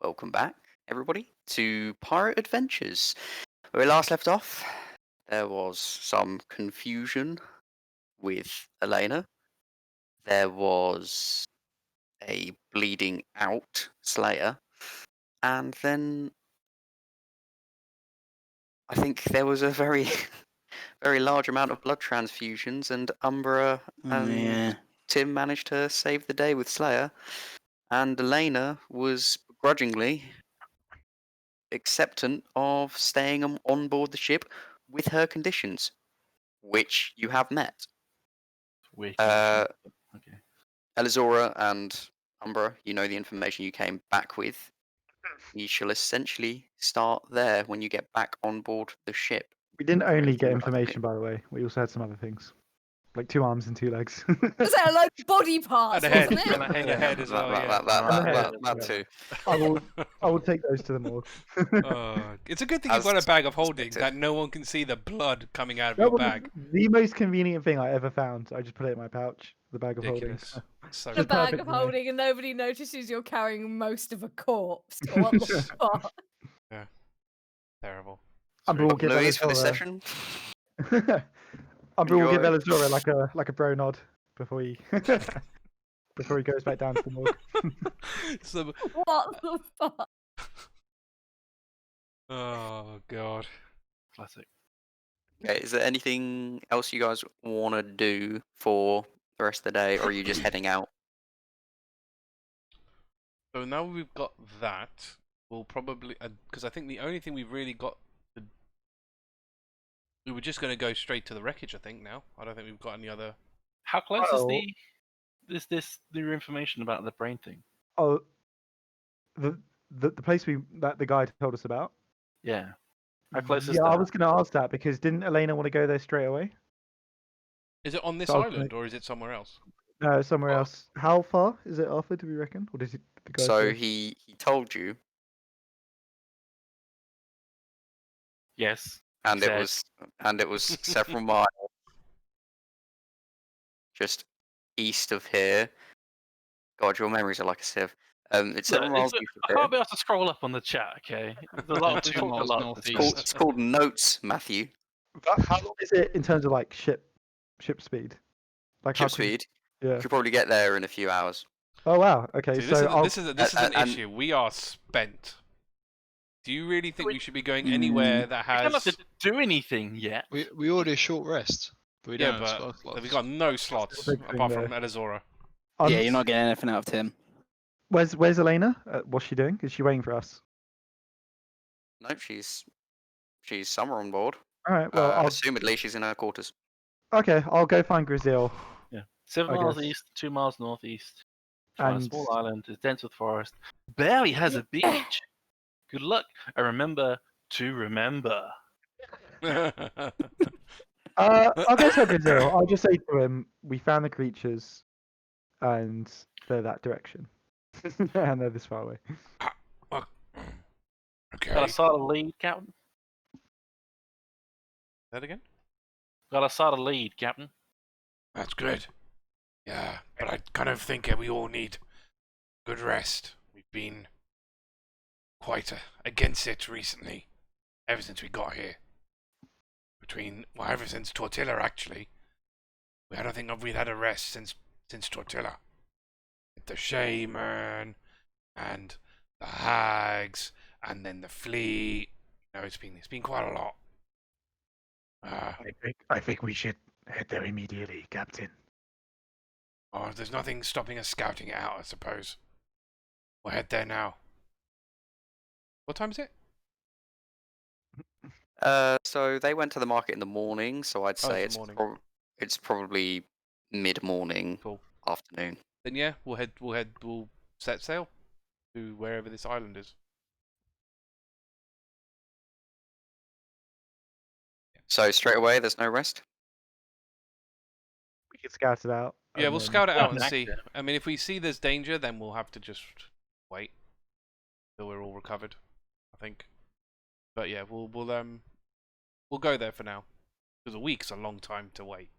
Welcome back, everybody, to Pirate Adventures. Where we last left off, there was some confusion with Elena. There was a bleeding out Slayer. And then I think there was a very, very large amount of blood transfusions, and Umbra and Tim managed to save the day with Slayer. And Elena was begrudgingly acceptant of staying on board the ship with her conditions, which you have met. Okay. Elizora and Umbra, you know the information you came back with. You shall essentially start there when you get back on board the ship. We didn't only get information, by the way. We also had some other things. Like 2 arms and 2 legs. Was that a load of body parts, And a head. wasn't it? And a head as well, That too. I will take those to the morgue. It's a good thing you've got a bag of holding that no one can see the blood coming out of your bag. The most convenient thing I ever found. I just put it in my pouch. The bag of holding. So the bag of holding, and nobody notices you're carrying most of a corpse. What the fuck? Yeah. Terrible. Louise for this session. Umbra will give Elizora like a bro nod before he goes back down to the morgue. What the fuck? Oh god. Classic. Okay, is there anything else you guys want to do for the rest of the day, or are you just heading out? So now we've got that, we'll probably, because I think the only thing we've really got, we were just going to go straight to the wreckage. I think now I don't think we've got any other. How close is this new information about the brain thing? Oh, the place that the guy told us about. Yeah. How close is that? Yeah, I was going to ask that because didn't Elena want to go there straight away? Is it on this island or is it somewhere else? No, somewhere else. How far is it, Arthur? Do we reckon? Or does the guy So say? he told you. Yes. And it was several miles just east of here. God, your memories are like a sieve. It's several miles east of I here. can't be able to scroll up on the chat, okay? It's called notes, Matthew. How long is it in terms of like ship speed? Like ship speed? Yeah. You could probably get there in a few hours. Oh wow. Okay, See, this is an issue. We are spent. Do you really think we should be going anywhere that has? We don't have to do anything yet. We ordered a short rest. But we don't have but slots. we've got no slots apart from Elizora. Yeah, you're not getting anything out of Tim. Where's Elena? What's she doing? Is she waiting for us? No, she's somewhere on board. All right. Well, assumedly she's in her quarters. Okay, I'll go find Gruzeel. Yeah. 7 miles east, 2 miles northeast. On a small island is dense with forest. Barely has a beach. Good luck. And remember to remember. I'll go to Gruzeel. I'll just say to him, we found the creatures, and they're that direction, and they're this far away. Okay. Got a solid lead, Captain. That again? Got a solid lead, Captain. That's good. Yeah, but I kind of think we all need good rest. We've been quite against it recently, ever since we got here. Ever since Tortilla, actually. I don't think we've had a rest since Tortilla. The shaman, and the hags, and then the fleet. It's been quite a lot. I think we should head there immediately, Captain. Oh, there's nothing stopping us scouting it out, I suppose. We'll head there now. What time is it? So they went to the market in the morning, so I'd say it's probably mid-morning, afternoon. Then yeah, we'll set sail to wherever this island is. So straight away, there's no rest? We can scout it out. Yeah, we'll scout it out and see. I mean, if we see there's danger, then we'll have to just wait till we're all recovered, I think. But yeah, we'll go there for now, because a week's a long time to wait.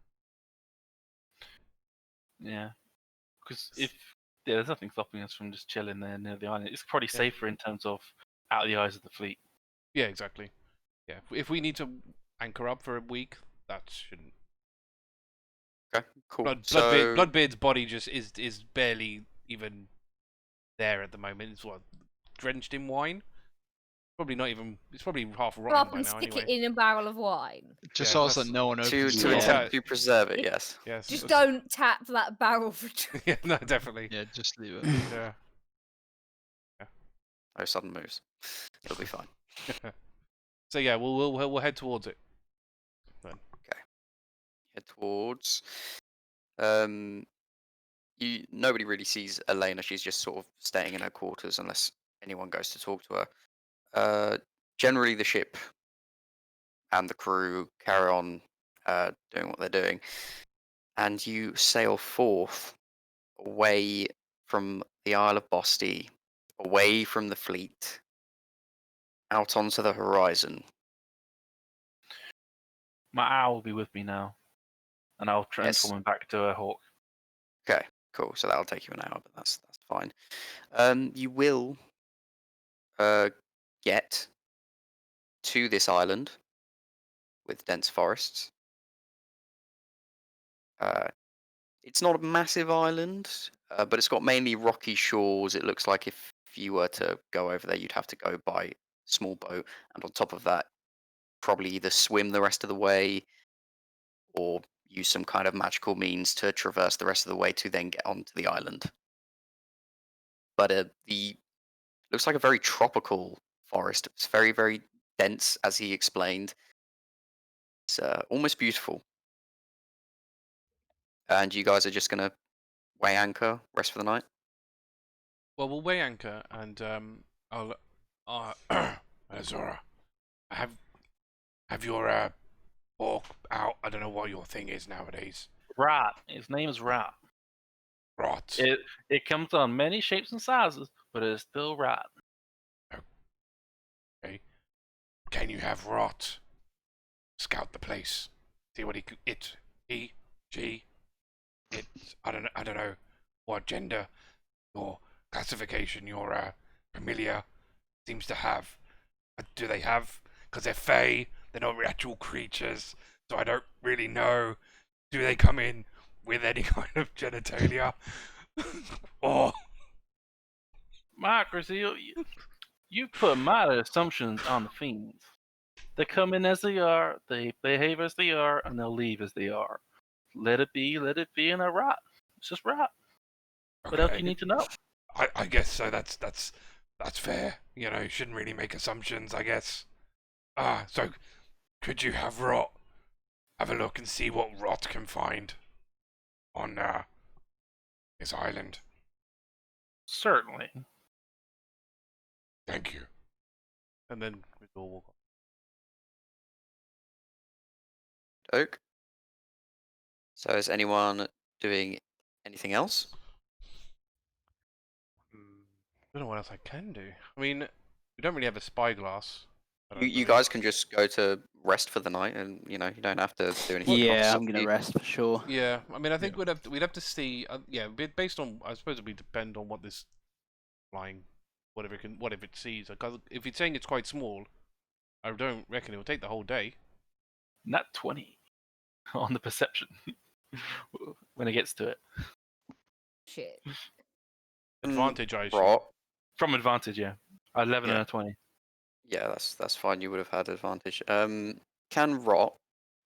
Yeah, because if Yeah, there's nothing stopping us from just chilling there near the island. It's probably safer in terms of out of the eyes of the fleet. Yeah, exactly. Yeah, if we need to anchor up for a week, that shouldn't. Okay, cool. So Bloodbeard's body just is barely even there at the moment. It's what, drenched in wine. Probably not even. It's probably half Go rotten up by and now stick anyway. it in a barrel of wine. Just Yeah, so that that's- no one to opens to it. attempt to preserve it, yes. Yes. Just that's- don't tap that barrel for. Yeah, no, definitely. Yeah, just leave it. Yeah. No sudden moves. It'll be fine. So yeah, we'll head towards it. Then. Head towards. Nobody really sees Elena. She's just sort of staying in her quarters unless anyone goes to talk to her. Generally, the ship and the crew carry on doing what they're doing, and you sail forth away from the Isle of Bosti, away from the fleet, out onto the horizon. My owl will be with me now, and I'll transform him back to a hawk. Okay, cool. So that'll take you an hour, but that's fine. You will get to this island with dense forests. It's not a massive island, but it's got mainly rocky shores. It looks like if you were to go over there, you'd have to go by a small boat, and on top of that, probably either swim the rest of the way or use some kind of magical means to traverse the rest of the way to then get onto the island. But the looks like a very tropical forest. It's very, very dense, as he explained. It's almost beautiful. And you guys are just gonna weigh anchor, rest for the night. Well, we'll weigh anchor, and I'll. Elizora, have your hawk out. I don't know what your thing is nowadays. Rat. His name is Rat. Rot. It comes on many shapes and sizes, but it is still Rat. Okay. Can you have Rot scout the place? See what he, she, it. I don't know what gender, your classification, your familiar seems to have. Do they have? Because they're fey. They're not actual creatures, so I don't really know. Do they come in with any kind of genitalia? Or Mark Gruzeel, you put mighty assumptions on the fiends. They come in as they are, they behave as they are, and they'll leave as they are. Let it be, and they're right. It's just right. What else do you need to know? I guess so. That's fair. You know, you shouldn't really make assumptions, I guess. So could you have Rot have a look and see what Rot can find on this island? Certainly. Thank you. And then we'll walk on. Oak. So is anyone doing anything else? I don't know what else I can do. I mean, we don't really have a spyglass. You guys can just go to rest for the night, and you don't have to do anything. Yeah, I'm gonna rest for sure. Yeah, I mean, I think we'd have to see. Yeah, based on, I suppose it would depend on what this flying, whatever it sees. Because if it's saying it's quite small, I don't reckon it will take the whole day. Not 20 on the perception when it gets to it. Shit. Advantage, I assume. Rot. From advantage, yeah. 11 Yeah. and a 20. Yeah, that's fine. You would have had advantage. Can Rot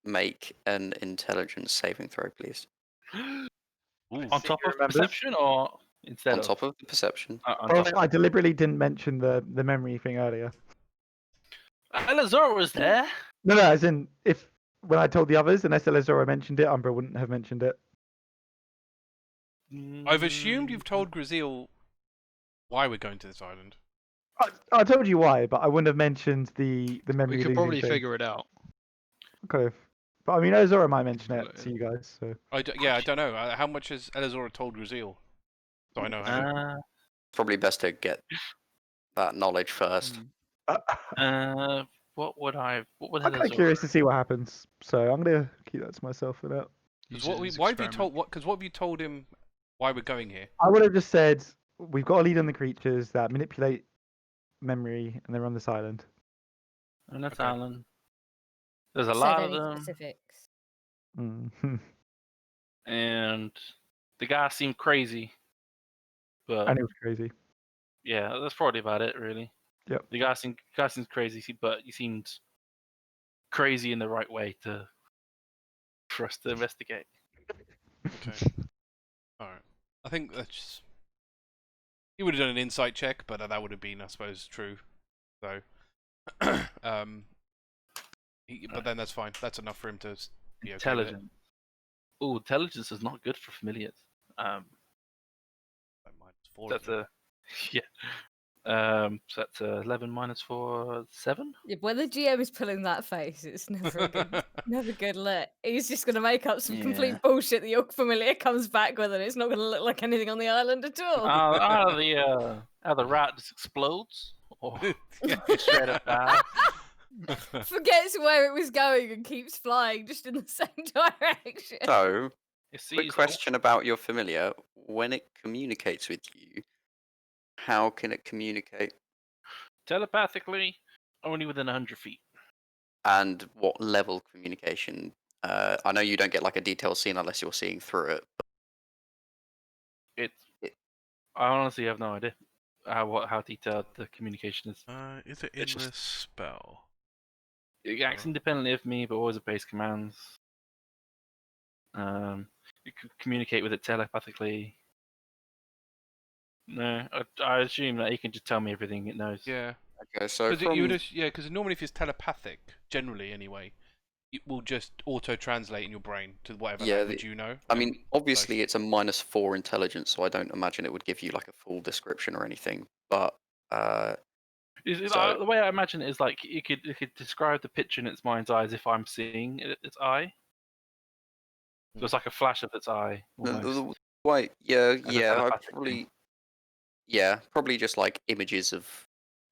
make an intelligence saving throw, please? On top of perception or instead On of? top of the perception. On top of. I deliberately didn't mention the memory thing earlier. Elizora was there. No, as in when I told the others, unless Elizora mentioned it, Umbra wouldn't have mentioned it. I've assumed you've told Gruzeel why we're going to this island. I told you why, but I wouldn't have mentioned the memory. We could losing probably thing. figure it out. Okay. But I mean, Elizora might mention it to you guys. So. I don't know. How much has Elizora told Gruzeel? So I know how. Probably best to get that knowledge first. What would I'm kind of curious to see what happens, so I'm gonna keep that to myself for now. What have you told him why we're going here. I would have just said we've got a lead on the creatures that manipulate memory, and they're on this island. And that's Okay. Alan. There's a Said lot of any them, specifics. Mm. and the guy seemed crazy. But And it was crazy. yeah, that's probably about it, really. Yep. The guy seems crazy, but he seemed crazy in the right way for us to investigate. Okay. All right. I think that's. He would have done an insight check, but that would have been, I suppose, true. So, but then that's fine. That's enough for him to be okay with it. Intelligence. Oh, intelligence is not good for familiars. -4. That's a yeah. So that's 11 minus 4, 7. Yeah, when the GM is pulling that face, it's never a good, never good look. He's just going to make up some complete Yeah. bullshit that your familiar comes back with, and it's not going to look like anything on the island at all. Out of the rat just explodes, or straight up dies. Forgets where it was going and keeps flying just in the same direction. So, It quick sees question about your familiar. When it communicates with you, how can it communicate? telepathically only within 100 feet. And what level communication? I know you don't get like a detailed scene unless you're seeing through it. I honestly have no idea how detailed the communication is. Is it in It's just- this spell? It acts independently of me, but always obeys commands. You could communicate with it telepathically. No, I assume that it can just tell me everything it knows. Yeah. Okay, so Because normally if it's telepathic, generally anyway, it will just auto-translate in your brain to whatever language you know. I mean, obviously it's a -4 intelligence, so I don't imagine it would give you like a full description or anything. But The way I imagine it is like it could describe the picture in its mind's eye as if I'm seeing its eye. So it's like a flash of its eye. Almost. Wait, yeah, As a I telepathic probably, probably just like images of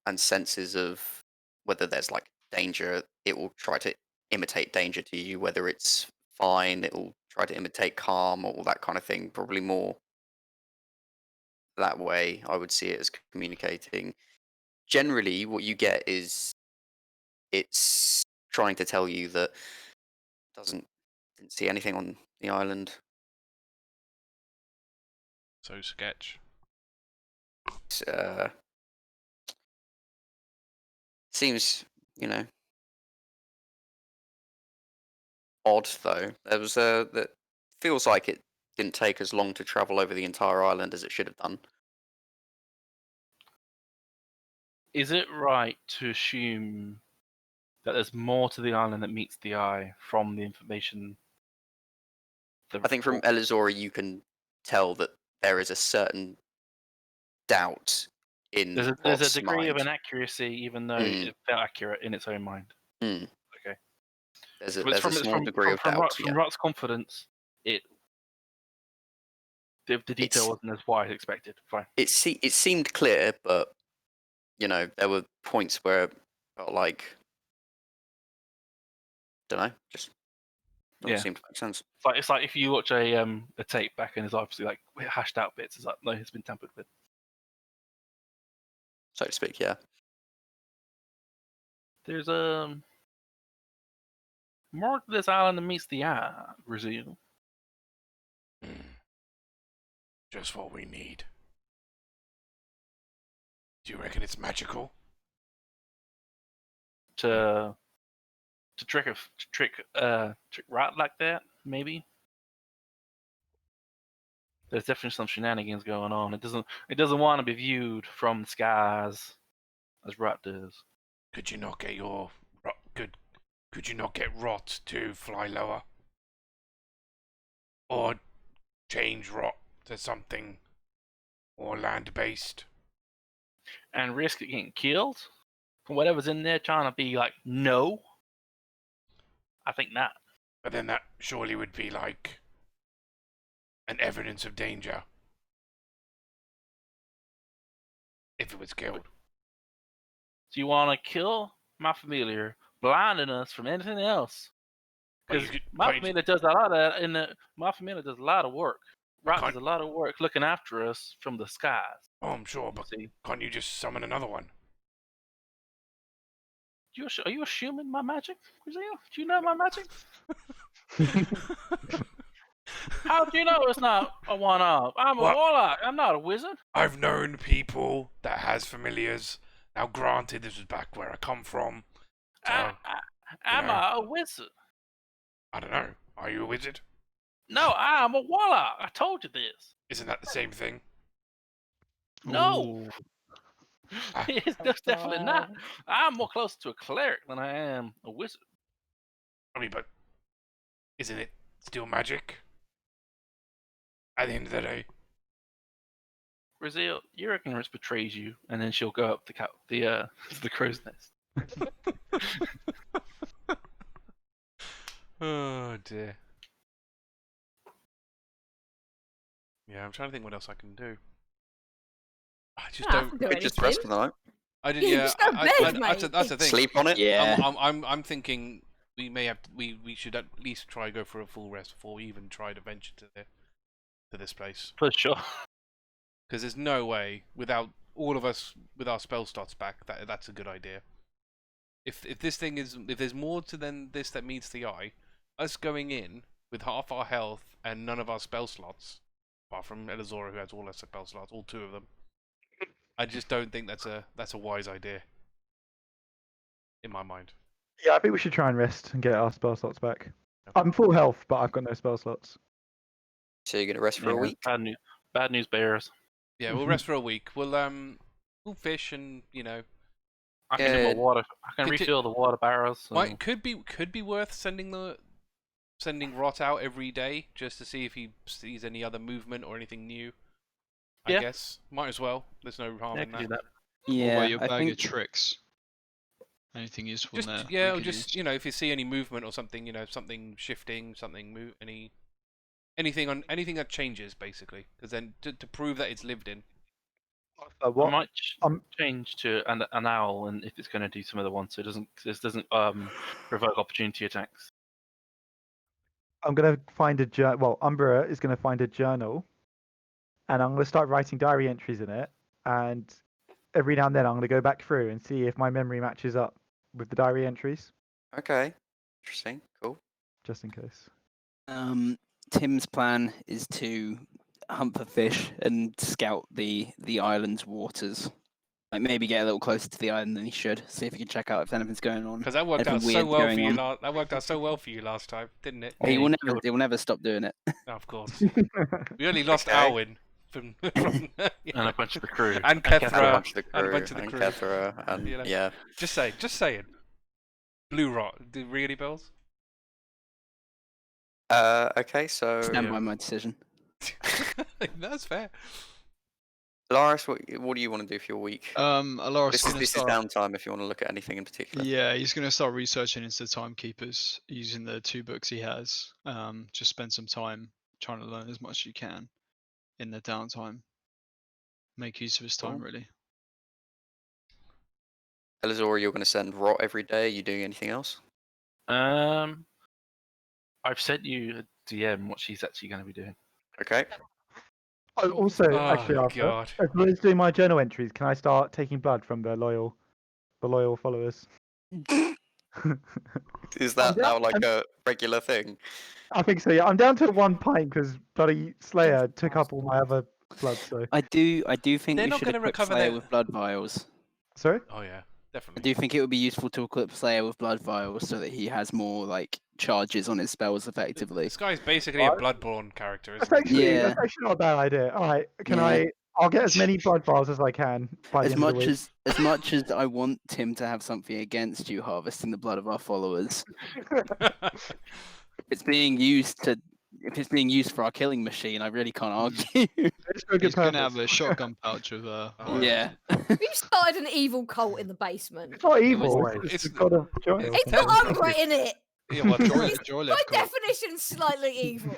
and senses of whether there's like danger. It will try to imitate danger to you. Whether it's fine, it will try to imitate calm or all that kind of thing. Probably more that way. I would see it as communicating. Generally, what you get is it's trying to tell you that didn't see anything on the island. So sketch. Seems, odd though. There was that feels like it didn't take as long to travel over the entire island as it should have done. Is it right to assume that there's more to the island that meets the eye from the information? I think from Elizora you can tell that there is a certain doubt in there's a Bot's degree of mind. inaccuracy, even though it felt accurate in its own mind. Mm. Okay. There's a small degree of doubt. From Rot's confidence, the detail wasn't as what I expected. Fine. It seemed clear, but there were points where it felt like, don't know, just doesn't seem to make sense. It's like if you watch a tape back and there's obviously like hashed out bits. It's like no, it's been tampered with, so to speak. Yeah. There's more to this island than meets the eye, Gruzeel. Just what we need. Do you reckon it's magical? To trick Rat like that, maybe. There's definitely some shenanigans going on. It doesn't want to be viewed from the skies as Rat does. Could you not get could you not get Rot to fly lower? Or change Rot to something more land-based? And risk it getting killed? For whatever's in there trying to be like, no? I think not. But then that surely would be like an evidence of danger. If it was killed. Do you want to kill my familiar, blinding us from anything else? Because my familiar does a lot of work Rock Can't- does a lot of work looking after us from the skies. Oh, I'm sure, but See, can't you just summon another one? are you assuming my magic, Gruzeel? Do you know my magic? How do you know it's not a one-off? I'm a What? warlock. I'm not a wizard. I've known people that has familiars. Now, granted, this was back where I come from. So, I'm know. a wizard. I don't know. Are you a wizard? No, I'm a warlock. I told you this. Isn't that the same thing? No, Ooh. it's definitely not. I'm more close to a cleric than I am a wizard. I mean, but isn't it still magic? At the end of the day. Gruzeel, your ignorance betrays you, and then she'll go up the crow's nest. Oh dear. Yeah, I'm trying to think what else I can do. I just I don't. can do Could just rest anything. for the night. I did. You Yeah, just go bed, that's the thing. Sleep on it. Yeah. I'm thinking we may have to, we should at least try go for a full rest before we even try to venture to this place. For sure. Because there's no way without all of us with our spell slots back that's a good idea. If this thing is if there's more to than this that meets the eye, us going in with half our health and none of our spell slots, apart from Elizora who has all her spell slots, all 2 of them. I just don't think that's a wise idea. In my mind. Yeah, I think we should try and rest and get our spell slots back. I'm full health, but I've got no spell slots. So you're gonna rest for a Yeah, week. Bad news bears. Yeah, we'll rest for a week. We'll fish and I can do my Yeah. water. I can Conti- refill the water barrels. So. might could be worth sending Rot out every day just to see if he sees any other movement or anything new. I Yeah. guess might as well. There's no harm Yeah, I in can do that. that. What Yeah, about your I bag think of tricks? Anything useful Just in there? yeah, we or could just use? if you see any movement or something, something shifting, something anything that changes basically, because then to prove that it's lived in. I What? might Um, change to an owl, and if it's going to do some other ones, so this doesn't provoke opportunity attacks. I'm gonna find a journal. Well, Umbra is gonna find a journal, and I'm gonna start writing diary entries in it. And every now and then, I'm gonna go back through and see if my memory matches up with the diary entries, Okay. Interesting. Cool. just in case. Tim's plan is to hunt for fish and scout the island's waters. Like maybe get a little closer to the island than he should. See if he can check out if anything's going on. Because that worked Anything out so weird's well for going you. on. That worked out so well for you last time, didn't it? He will Yeah, never stop doing it. No, of course. We only lost Okay. Alwyn from And a bunch of the crew. and And a Kethra. bunch of the crew. and a bunch of the and crew. Kethra, and You know. yeah. Just saying. Blue Rot. Do really bells? Okay. So Stand by my decision. That's fair. Alarias, what do you want to do for your week? Alarias This is is gonna start. downtime if you want to look at anything in particular. Yeah, he's gonna start researching into timekeepers using the 2 books he has. Just spend some time trying to learn as much as you can in the downtime. Make use of his time, Cool. really. Elizora, you're going to send Rot every day. Are you doing anything else? I've sent you a DM what she's actually going to be doing. Okay. Oh, also, Oh, actually, after, God. as well as doing my journal entries, can I start taking blood from the loyal followers? Is that Yeah, now like a regular thing? I think so. Yeah, I'm down to 1 pint because bloody Slayer took up all my other blood. So I do think They're we not should gonna equip recover Slayer their- with blood vials. sorry. Oh yeah, I definitely. do think it would be useful to equip Slayer with blood vials so that he has more like charges on his spells effectively. This guy's basically a Bloodborne character, isn't That's he? actually Yeah. that's actually not a bad idea. All right, can Yeah. I'll get as many blood vials as I can by the As end of the much week. as much as I want Tim to have something against you harvesting the blood of our followers, if it's being used for our killing machine, I really can't argue. It's for a good He's gonna have purpose. a shotgun pouch with Oh, Yeah. You started an evil cult in the basement. It's not evil. always- It's, it's- the god of joy. it's It's got Umbra in it. Yeah, well, Joy By left cult. definition, slightly evil.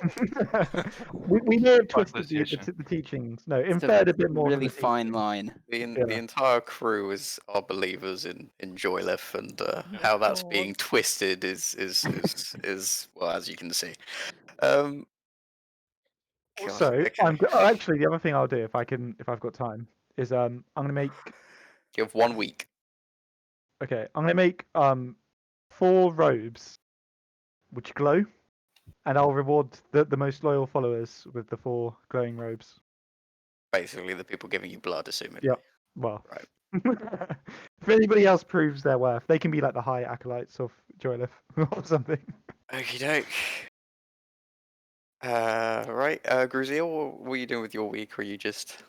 we may have twisted association. the teachings. No, It's inferred a bit more. than really the fine teachings. line. The Yeah. entire crew are believers in Joyleth, and how that's God. being twisted is well, as you can see. God. Also, Okay. actually the other thing I'll do if I've got time is I'm gonna make You have 1 week. I'm gonna make 4 robes which glow, and I'll reward the most loyal followers with the 4 glowing robes. Basically, the people giving you blood, assuming. Yep. Well, Right. if anybody else proves their worth, they can be like the high acolytes of Joylif or something. Okie doke. Right. Gruzeel, what were you doing with your week? Or you just?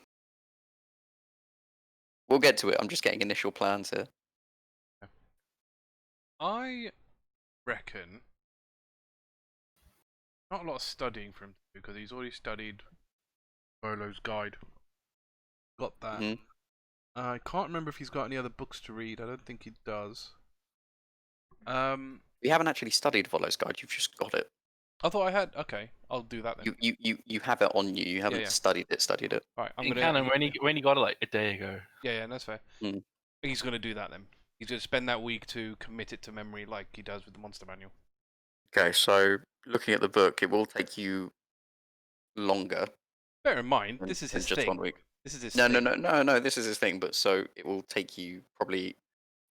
We'll get to it. I'm just getting initial plans here. I reckon not a lot of studying for him to do because he's already studied Volo's Guide. Got that. Mhm. I can't remember if he's got any other books to read. I don't think he does. You haven't actually studied Volo's Guide. You've just got it. I thought I had. Okay, I'll do that then. You have it on you. You haven't yeah. studied it. All right, I'm In gonna. canon, when he got it like a day ago. Yeah, that's fair. Mm. He's gonna do that then. He's gonna spend that week to commit it to memory, like he does with the Monster Manual. Okay, so looking at the book, it will take you longer Bear in mind, than, this is than his just thing. 1 week. This is his No, thing. no. This is his thing, but so it will take you probably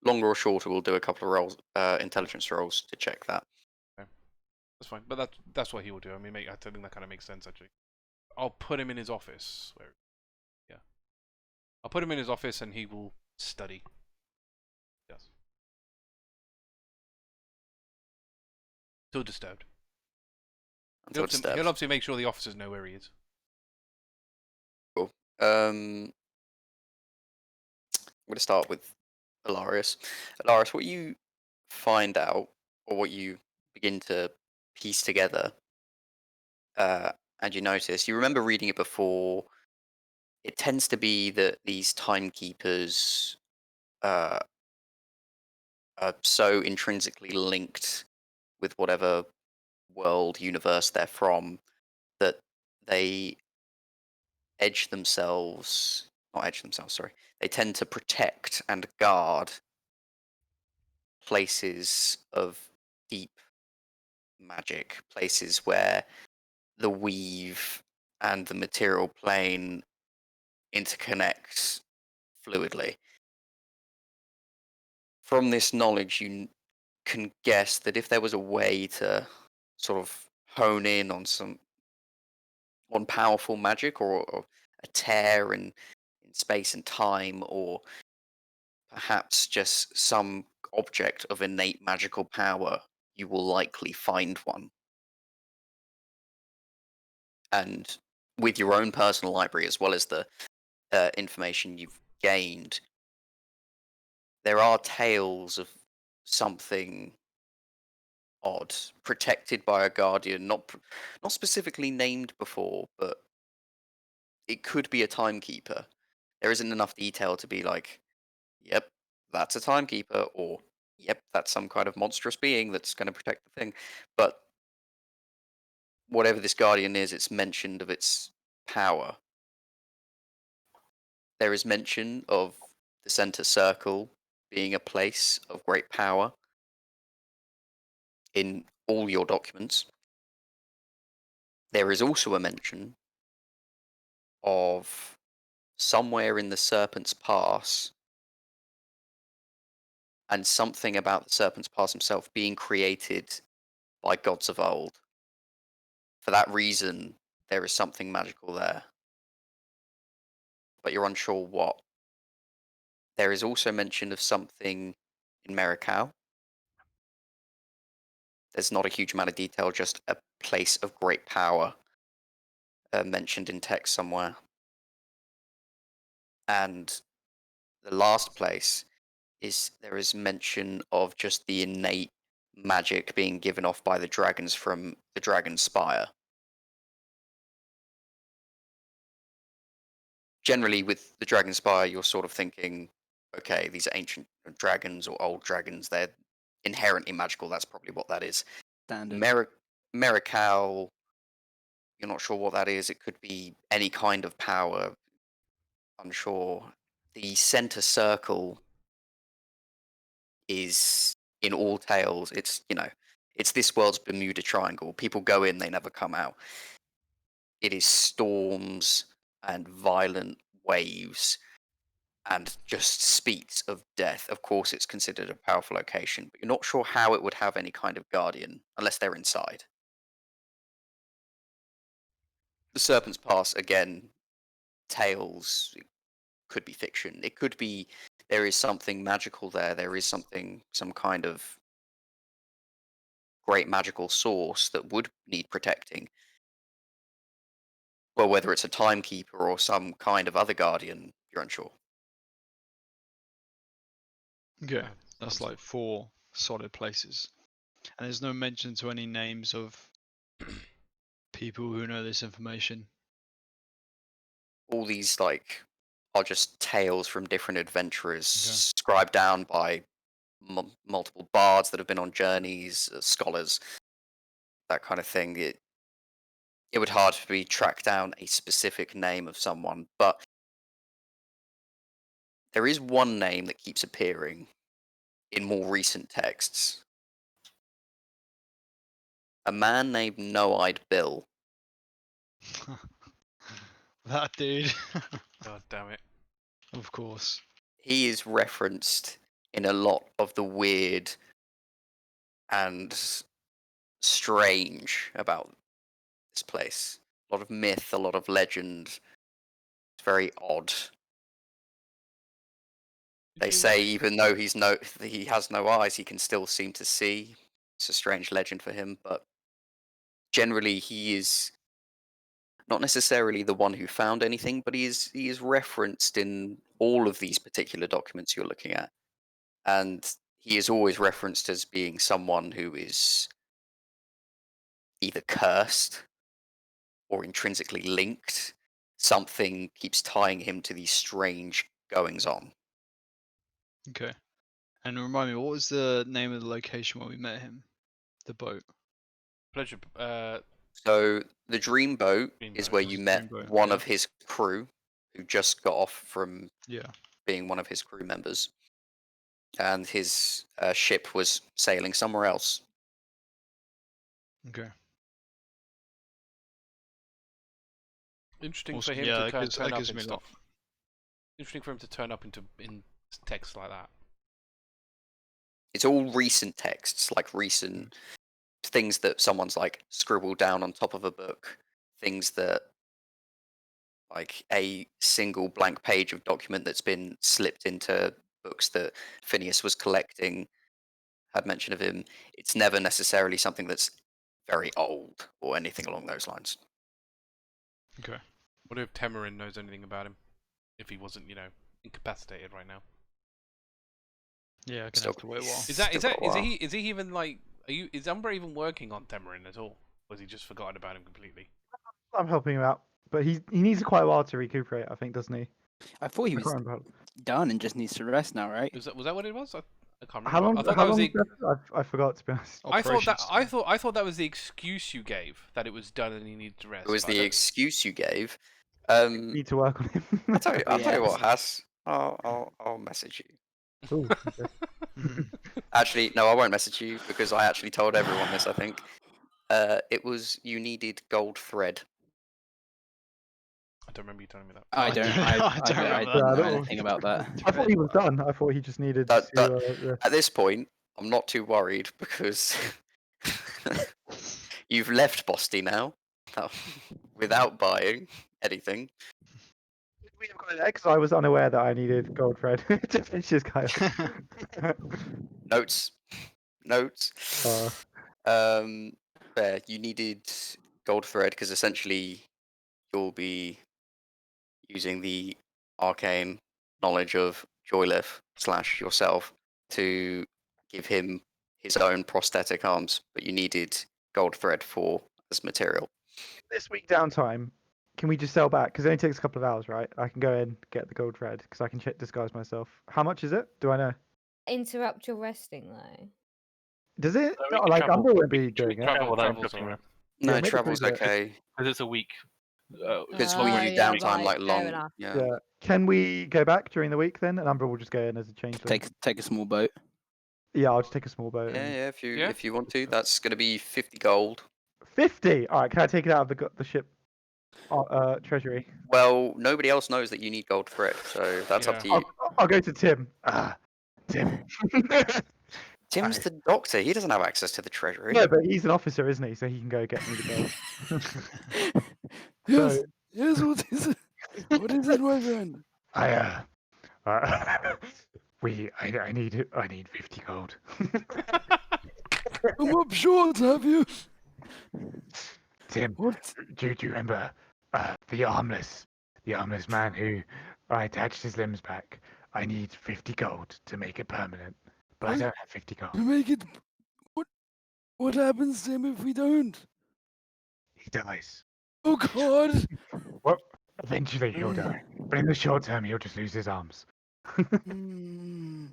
longer or shorter. We'll do a couple of rolls, intelligence rolls to check that. That's fine, but that's what he will do. I mean, I think that kind of makes sense actually. I'll put him in his office. I'll put him in his office, and he will study. Yes. Still disturbed. Until it steps. He'll obviously make sure the officers know where he is. Cool. I'm going to start with Alarias. Alarias, what you find out, or what you begin to piece together, and you notice, you remember reading it before, it tends to be that these timekeepers are so intrinsically linked with whatever world, universe they're from, that they sorry. They tend to protect and guard places of deep magic, places where the weave and the material plane interconnect fluidly. From this knowledge, you can guess that if there was a way to sort of hone in on powerful magic, or a tear in space and time, or perhaps just some object of innate magical power, you will likely find one. And with your own personal library, as well as the information you've gained, there are tales of something odd, protected by a guardian, not specifically named before, but it could be a timekeeper. There isn't enough detail to be like, yep, that's a timekeeper, or yep, that's some kind of monstrous being that's going to protect the thing. But whatever this guardian is, it's mentioned of its power. There is mention of the center circle being a place of great power in all your documents. There is also a mention of somewhere in the Serpent's Pass, and something about the Serpent's Pass himself being created by gods of old. For that reason, there is something magical there, but you're unsure what. There is also mention of something in Merikau. There's not a huge amount of detail, just a place of great power mentioned in text somewhere. And the last place is there is mention of just the innate magic being given off by the dragons from the Dragon Spire. Generally, with the Dragon Spire, you're sort of thinking, okay, these are ancient dragons or old dragons. They're inherently magical. That's probably what that is. Standard. Merikau, you're not sure what that is. It could be any kind of power. Unsure. The center circle is in all tales. It's it's this world's Bermuda Triangle. People go in, they never come out. it is storms and violent waves and just speaks of death. Of course, it's considered a powerful location, but you're not sure how it would have any kind of guardian unless they're inside. The Serpent's Pass, again, tales, it could be fiction. It could be there is something magical there. There is something, some kind of great magical source that would need protecting. Well, whether it's a timekeeper or some kind of other guardian, you're unsure. Okay, Uh, that's I'm like 4 solid places. And there's no mention to any names of people who know this information. All these like are just tales from different adventurers, scribed down by multiple bards that have been on journeys, scholars, that kind of thing. It would hard to be track down a specific name of someone, but there is one name that keeps appearing in more recent texts. A man named No-Eyed Bill. That dude. God damn it. Of course. He is referenced in a lot of the weird and strange about this place. A lot of myth, a lot of legend. It's very odd. They say even though he has no eyes, he can still seem to see. It's a strange legend for him, but generally he is not necessarily the one who found anything, but he is referenced in all of these particular documents you're looking at. And he is always referenced as being someone who is either cursed or intrinsically linked. Something keeps tying him to these strange goings on. Okay. And remind me, what was the name of the location where we met him? The boat. Pleasure. So the Dreamboat is Dreamboat. where Was you it met Dreamboat? one Yeah. of his crew who just got off from Yeah. being one of his crew members. And his ship was sailing somewhere else. Okay. Interesting Awesome. for him Yeah, to that turn gives up in me a lot. stuff. Interesting for him to turn up in text like that. It's all recent texts, like recent things that someone's like scribbled down on top of a book, things that like a single blank page of document that's been slipped into books that Phineas was collecting had mention of him. It's never necessarily something that's very old or anything along those lines. Okay. What if Temarin knows anything about him? If he wasn't, incapacitated right now. Yeah, I can Still- have to wait a while. Is that Still got a while. is he even like is Umbra even working on Temarin at all? Or has he just forgotten about him completely? I'm helping him out, but he needs quite a while to recuperate, I think, doesn't he? I thought he I was can't remember. done and just needs to rest now, right? Was that what it was? I can't remember. How long? I thought How that was long? the I forgot, to be honest. I Operations team. thought that was the excuse you gave, that it was done and he needed to rest. It was but I the don't- excuse you gave. Need to work on him. I'll tell you what, Yes. Haiss. I'll message you. Ooh, okay. Actually, no, I won't message you because I actually told everyone this. I think it was you needed gold thread. I don't remember you telling me that. I don't. I I don't don't remember know that at all. anything about that. I thought he was done. I thought he just needed That- to. At this point, I'm not too worried because you've left Bosty now without buying anything. We have got it because I was unaware that I needed gold thread to finish this guy. Notes. There, you needed gold thread because essentially you'll be using the arcane knowledge of Joyleth / yourself to give him his own prosthetic arms, but you needed gold thread for as material. This week downtime, can we just sell back? Because it only takes a couple of hours, right? I can go in, get the gold thread because I can disguise myself. How much is it? Do I know? Interrupt your resting though. Does it? we can Like travel- Umbra won't we be can doing it. travel without Travel's interrupting alright. No, maybe travel's we do it. okay. because it's a week. Because Oh, we yeah, downtime like fair long. enough. Yeah. Yeah. Can we go back during the week then? And Umbra will just go in as a changeling. Take a small boat. Yeah, I'll just take a small boat. Yeah, and... yeah. If you want to, that's going to be 50 gold. 50. All right. Can I take it out of the ship? Treasury. Well, nobody else knows that you need gold for it, so that's up to you. I'll go to Tim. Tim. Tim's the doctor. He doesn't have access to the treasury. No, but he's an officer, isn't he? So he can go get me the gold. Yes, So yes, what is it? What is it, my friend? I need 50 gold. I'm up short, have you? Tim, What? do you remember the armless man who I attached his limbs back? I need 50 gold to make it permanent, but I don't have 50 To gold. make it. What happens to him if we don't? He dies. Oh God! Well, eventually he'll die, but in the short term he'll just lose his arms. Hmm.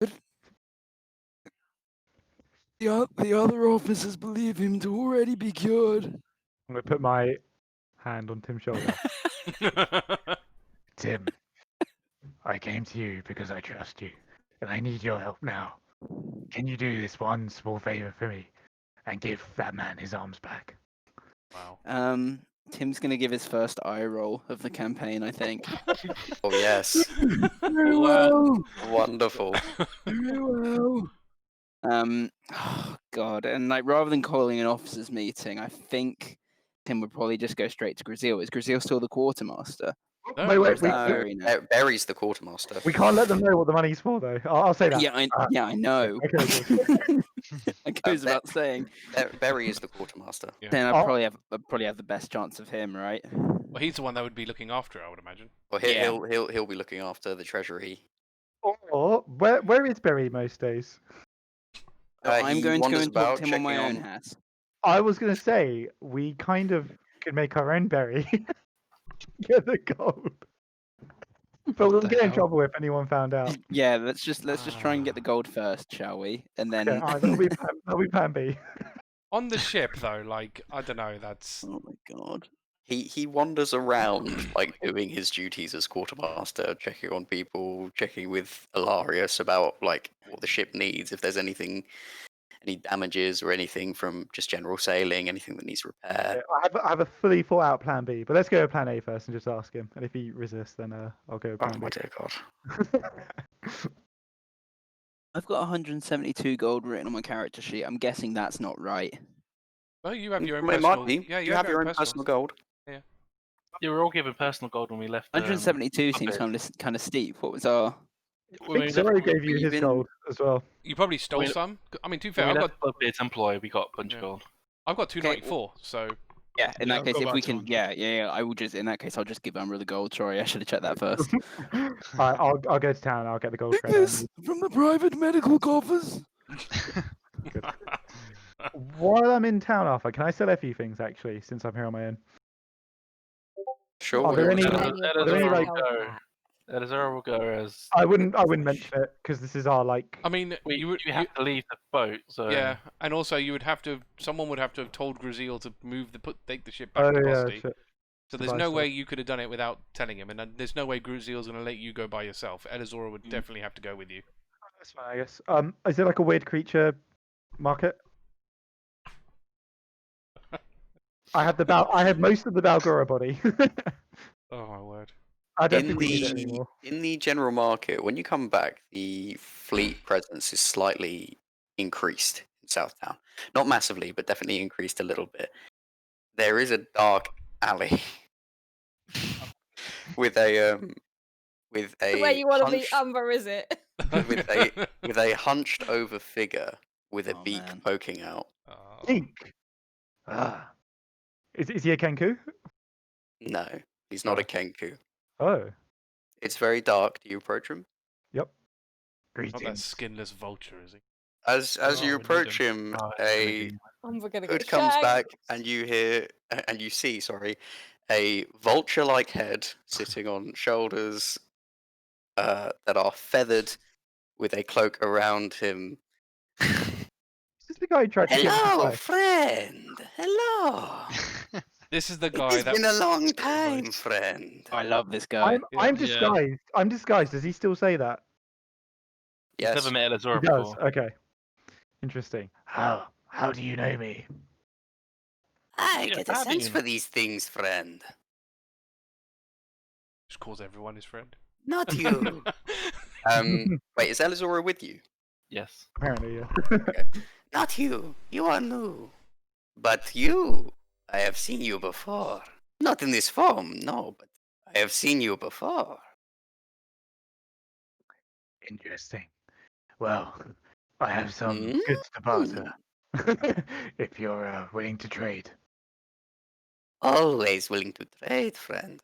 But the other officers believe him to already be cured. I'm gonna put my hand on Tim's shoulder. Tim, I came to you because I trust you, and I need your help now. Can you do this one small favor for me and give that man his arms back? Wow. Tim's gonna give his first eye roll of the campaign, I think. Oh yes, Very Wow. well. wonderful. Very well. Oh God, and like rather than calling an officers' meeting, I think Tim would probably just go straight to Gruzeel. Is Gruzeel still the quartermaster? No, Wait, or wait, is we, that Very no. Barry's the quartermaster. we can't let them know what the money's for, though. I'll say that. Yeah, I know. Okay, good. It goes that- without saying. Barry is the quartermaster. Yeah. Then Oh. I'd probably have the best chance of him, right? Well, he's the one that would be looking after it, I would imagine. Well, Yeah. he'll be looking after the treasury. Or where is Berry most days? I'm He going to go wanders and talk about to him on my checking own, on- Haiss. I was gonna say we kind of could make our own Berry. Get the gold. But we'll the get in hell? trouble if anyone found out. Yeah, let's just try and get the gold first, shall we? And then. Okay, alright, that'll be plan B. On the ship, though, like, I don't know, that's... Oh my God. He wanders around like doing his duties as quartermaster, checking on people, checking with Alarias about like what the ship needs, if there's anything, any damages or anything from just general sailing, anything that needs repair. Yeah, I have a fully thought out plan B, but let's go with plan A first and just ask him. And if he resists, then I'll go with Oh plan my B. dear God. I've got 172 gold written on my character sheet. I'm guessing that's not right. Well, you have your own It personal... might be. Yeah, you have your own personal gold. You were all given personal gold when we left. 172 seems okay. kind of steep. What was our? I think Zoro gave you his even- gold as well. You probably stole mean- some. I mean, to be When fair, we I've left got Bloodbeard's employ, we got a bunch of gold. 294, so... Yeah, in Yeah, that I've case, got if about we can, 200. yeah, I will just. In that case, I'll just give Umbra the gold. Sorry, I should have checked that first. Alright, I'll go to town. I'll get the gold Take credit. this from the private medical coffers. While I'm in town, Arthur, can I sell a few things actually? Since I'm here on my own. Sure. Are what do there you any- want to do? are there any, like- Elizora will go as. I wouldn't mention it because this is our like. I mean, You have to leave the boat, so. Yeah, and also you would have to... Someone would have to have told Gruzeel to take the ship back to yeah, Bosty. shit. So there's Goodbye, no sir. way you could have done it without telling him, and there's no way Gruzeel's going to let you go by yourself. Elizora would definitely have to go with you. That's fine, I guess. Is there like a weird creature market? I had most of the Balgora body. Oh my word. I don't In think we need it anymore. the general market, when you come back, the fleet presence is slightly increased in Southtown. Not massively, but definitely increased a little bit. There is a dark alley with a Where you want to be, hunched- Umbra, is it? with a hunched over figure with a Oh, beak man. poking out. Oh. Eek. Is he a Kenku? No, he's not a Kenku. Oh, It's very dark. Do you approach him? yep. Not that Greetings. skinless vulture, is he? As Oh, you we need approach him. him, Oh, a Umbra gonna hood get comes shagged. back, and you see, a vulture-like head sitting on shoulders that are feathered, with a cloak around him. Is this the guy who tried to kill Hello, me? friend. Hello. This is the It guy has that... been a long That's time, right. friend. I love this guy. I'm Yeah. disguised. I'm disguised. Does he still say that? He's Yes. never met Elizora He does. before. Okay. Interesting. How do you know me? I Yeah, get a how do sense you for know? these things, friend. Just calls everyone his friend. Not you. Wait, is Elizora with you? Yes. Apparently, yeah. Okay. Not you. You are new. But you, I have seen you before. Not in this form, no, but I have seen you before. Interesting. Well, I have some Mm? goods to barter. If you're willing to trade. Always willing to trade, friend.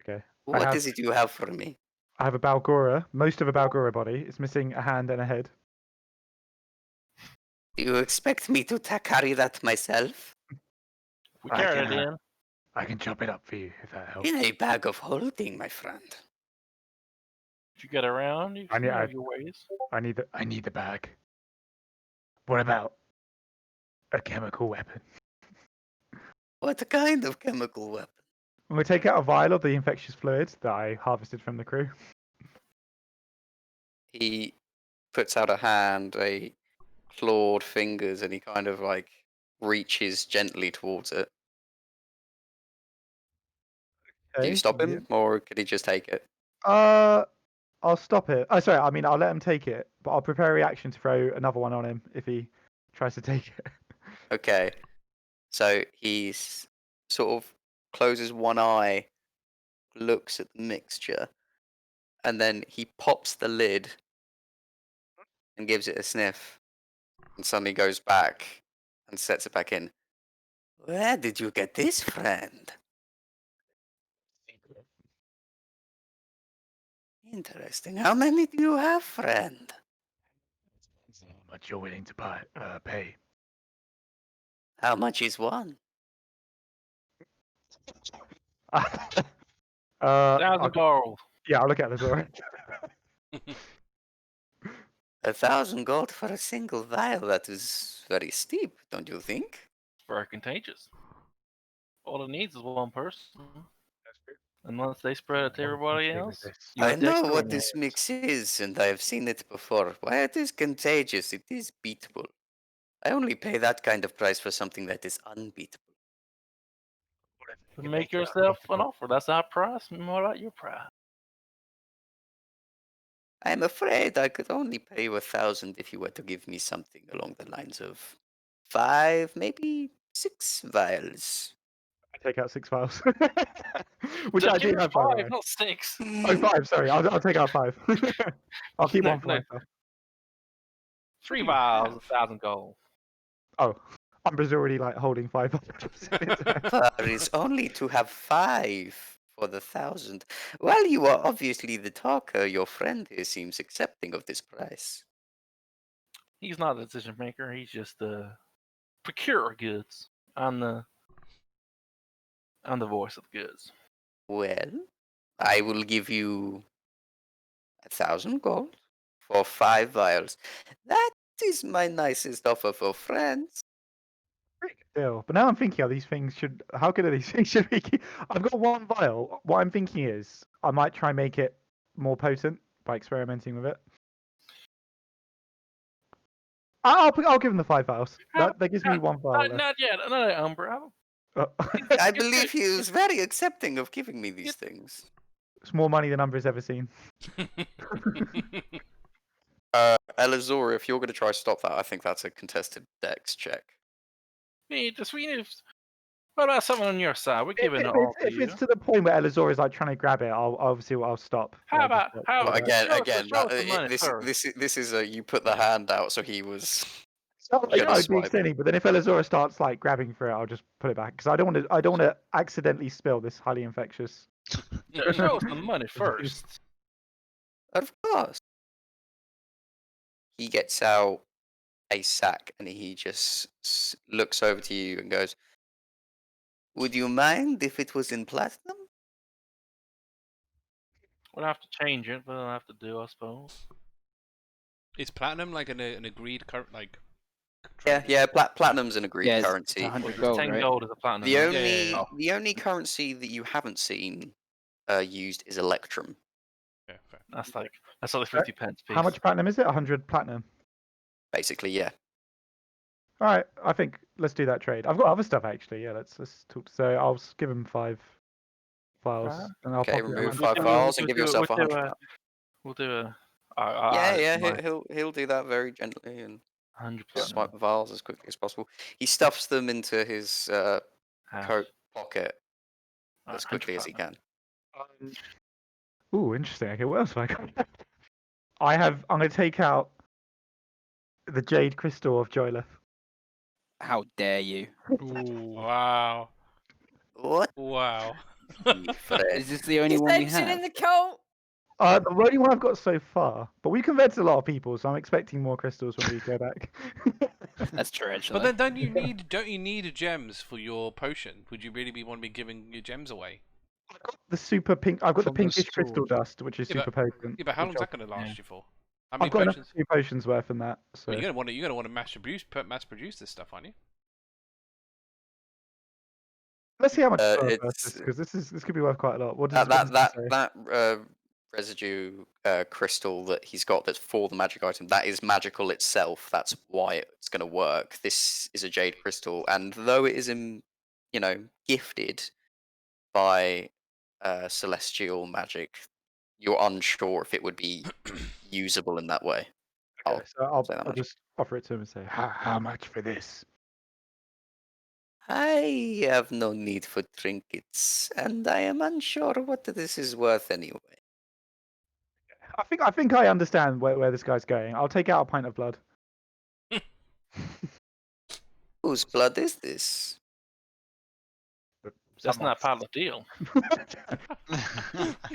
Okay. What is it you have for me? I have a Balgora, most of a Balgora body. It's missing a hand and a head. Do you expect me to carry that myself? We I carried it can, in. I can chop it up for you if that helps. In a bag of holding, my friend. If you get around, you I need- have your ways. I need the bag. What about a chemical weapon? What kind of chemical weapon? I'm gonna take out a vial of the infectious fluid that I harvested from the crew. He puts out a hand, a clawed fingers, and he kind of like reaches gently towards it. Do you Okay, stop yeah. him, or could he just take it? I'll stop it. Oh, sorry. I mean, I'll let him take it, but I'll prepare a reaction to throw another one on him if he tries to take it. Okay. So he sort of closes one eye, looks at the mixture, and then he pops the lid and gives it a sniff, and suddenly goes back and sets it back in. Where did you get this, friend? Interesting. How many do you have, friend? How much you're willing to pay? How much is one? 1,000 gold. Yeah, I'll look at Elizora. 1,000 gold for a single vial. That is very steep, don't you think? It's very contagious. All it needs is one person. Unless they spread it to everybody else. You I got the know extra what one. this mix is, and I have seen it before. Why it is contagious, it is beatable. I only pay that kind of price for something that is unbeatable. Make yourself an offer. That's our price. And what about your price? I am afraid I could only pay you 1,000 if you were to give me something along the lines of 5, maybe 6 vials. I take out 6 vials. Which Just I give do her have, by the 5, way. not 6. Oh, 5, sorry. I'll take out 5. I'll keep one for No. myself. 3 do you vials, have? 1,000 gold. Oh, Umbra's already like holding 5 vials. There is only to have 5 for the 1,000. Well, you are obviously the talker. Your friend here seems accepting of this price. He's not the decision maker. He's just the procurer of goods. I'm the voice of goods. Well, I will give you 1,000 gold for 5 vials. That is my nicest offer for friends. Deal. But now I'm thinking, are these things should? How good are these things? Should we keep? I've got one vial. What I'm thinking is, I might try and make it more potent by experimenting with it. I'll give him the 5 vials. That gives me one vial left. Not yet. Not yet, Umbra. I believe he is very accepting of giving me these things. It's more money than Umbra's ever seen. Elizora, if you're going to try to stop that, I think that's a contested dex check. What about someone on your side? We're giving it all to If you. it's to the point where Elizora is like trying to grab it, I'll stop. How about Well, again, show us the money this is a you put the hand out, so he was. It's not like gonna I'd be swipe it. extending, but then if Elizora starts like grabbing for it, I'll just put it back because I don't want to accidentally spill this highly infectious. Show us the money first. Of course. He gets out a sack and he just looks over to you and goes, "Would you mind if it was in platinum?" We'll have to change it, but we'll have to do, I suppose. Is platinum like an agreed like? Yeah. Platinum's an agreed Yeah, it's currency. 100 Well, gold, 10 right? gold is a platinum. The right? only yeah. the only currency that you haven't seen used is Electrum. Yeah, fair. That's only 50 pence piece. How much platinum is it? 100 platinum. Basically, yeah. All right, I think let's do that trade. I've got other stuff actually. Yeah, let's talk. So I'll give him 5 files, Alright. and I'll Okay, pocket remove them. 5 files and give yourself 100. We'll do a. Yeah, my he'll do that very gently and 100 just platinum. swipe the vials as quickly as possible. He stuffs them into his Half. coat pocket Alright, as quickly as he 100 can. Ooh, interesting. Okay, what else have I got? I'm going to take out the Jade Crystal of Joyleth. How dare you? Ooh. Wow. What? Wow. Fred. Is this the only one we Dissension in have? the cult. The only one I've got so far, but we converted a lot of people, so I'm expecting more crystals when we go back. That's true, actually. But then don't you need gems for your potion? Would you really want to be giving your gems away? I've got the super pink. I've got From the the pinkish crystal store. dust, which is Yeah, super potent. Yeah, but how which long's that going to last yeah. you for? How many I've got enough potions? 2 potions worth in that. So But you're gonna want to mass produce this stuff, aren't you? let's see how much it's worth It's because this could be worth quite a lot. What does it say? that residue crystal that he's got that's for the magic item, that is magical itself. That's why it's going to work. This is a jade crystal, and though it is gifted by celestial magic, you're unsure if it would be usable in that way. Okay, so I'll say that much. just offer it to him and say, how much for this? I have no need for trinkets, and I am unsure what this is worth anyway. I think I understand where this guy's going. I'll take out a pint of blood. Whose blood is this? That's not part of the deal.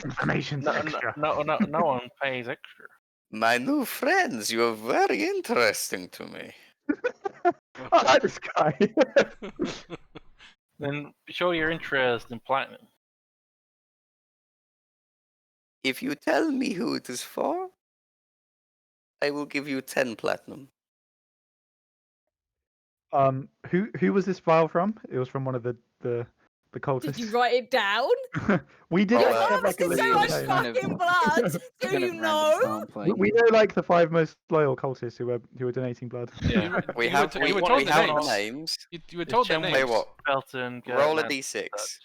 Information's extra. No one pays extra. My new friends, you are very interesting to me. I like this guy. Then show your interest in platinum. If you tell me who it is for, I will give you 10 platinum. Who was this file from? It was from one of the cultists. Did you write it down? We did Oh, actually have like a Harvested list so of much names. fucking blood. Do Kind you of random know? sampling. We know like the 5 most loyal cultists who were donating blood. Yeah. We You have were we told the have names. the names. You were told their Changeling, names. Tell you what, Felton, roll a Gertman, d6. such.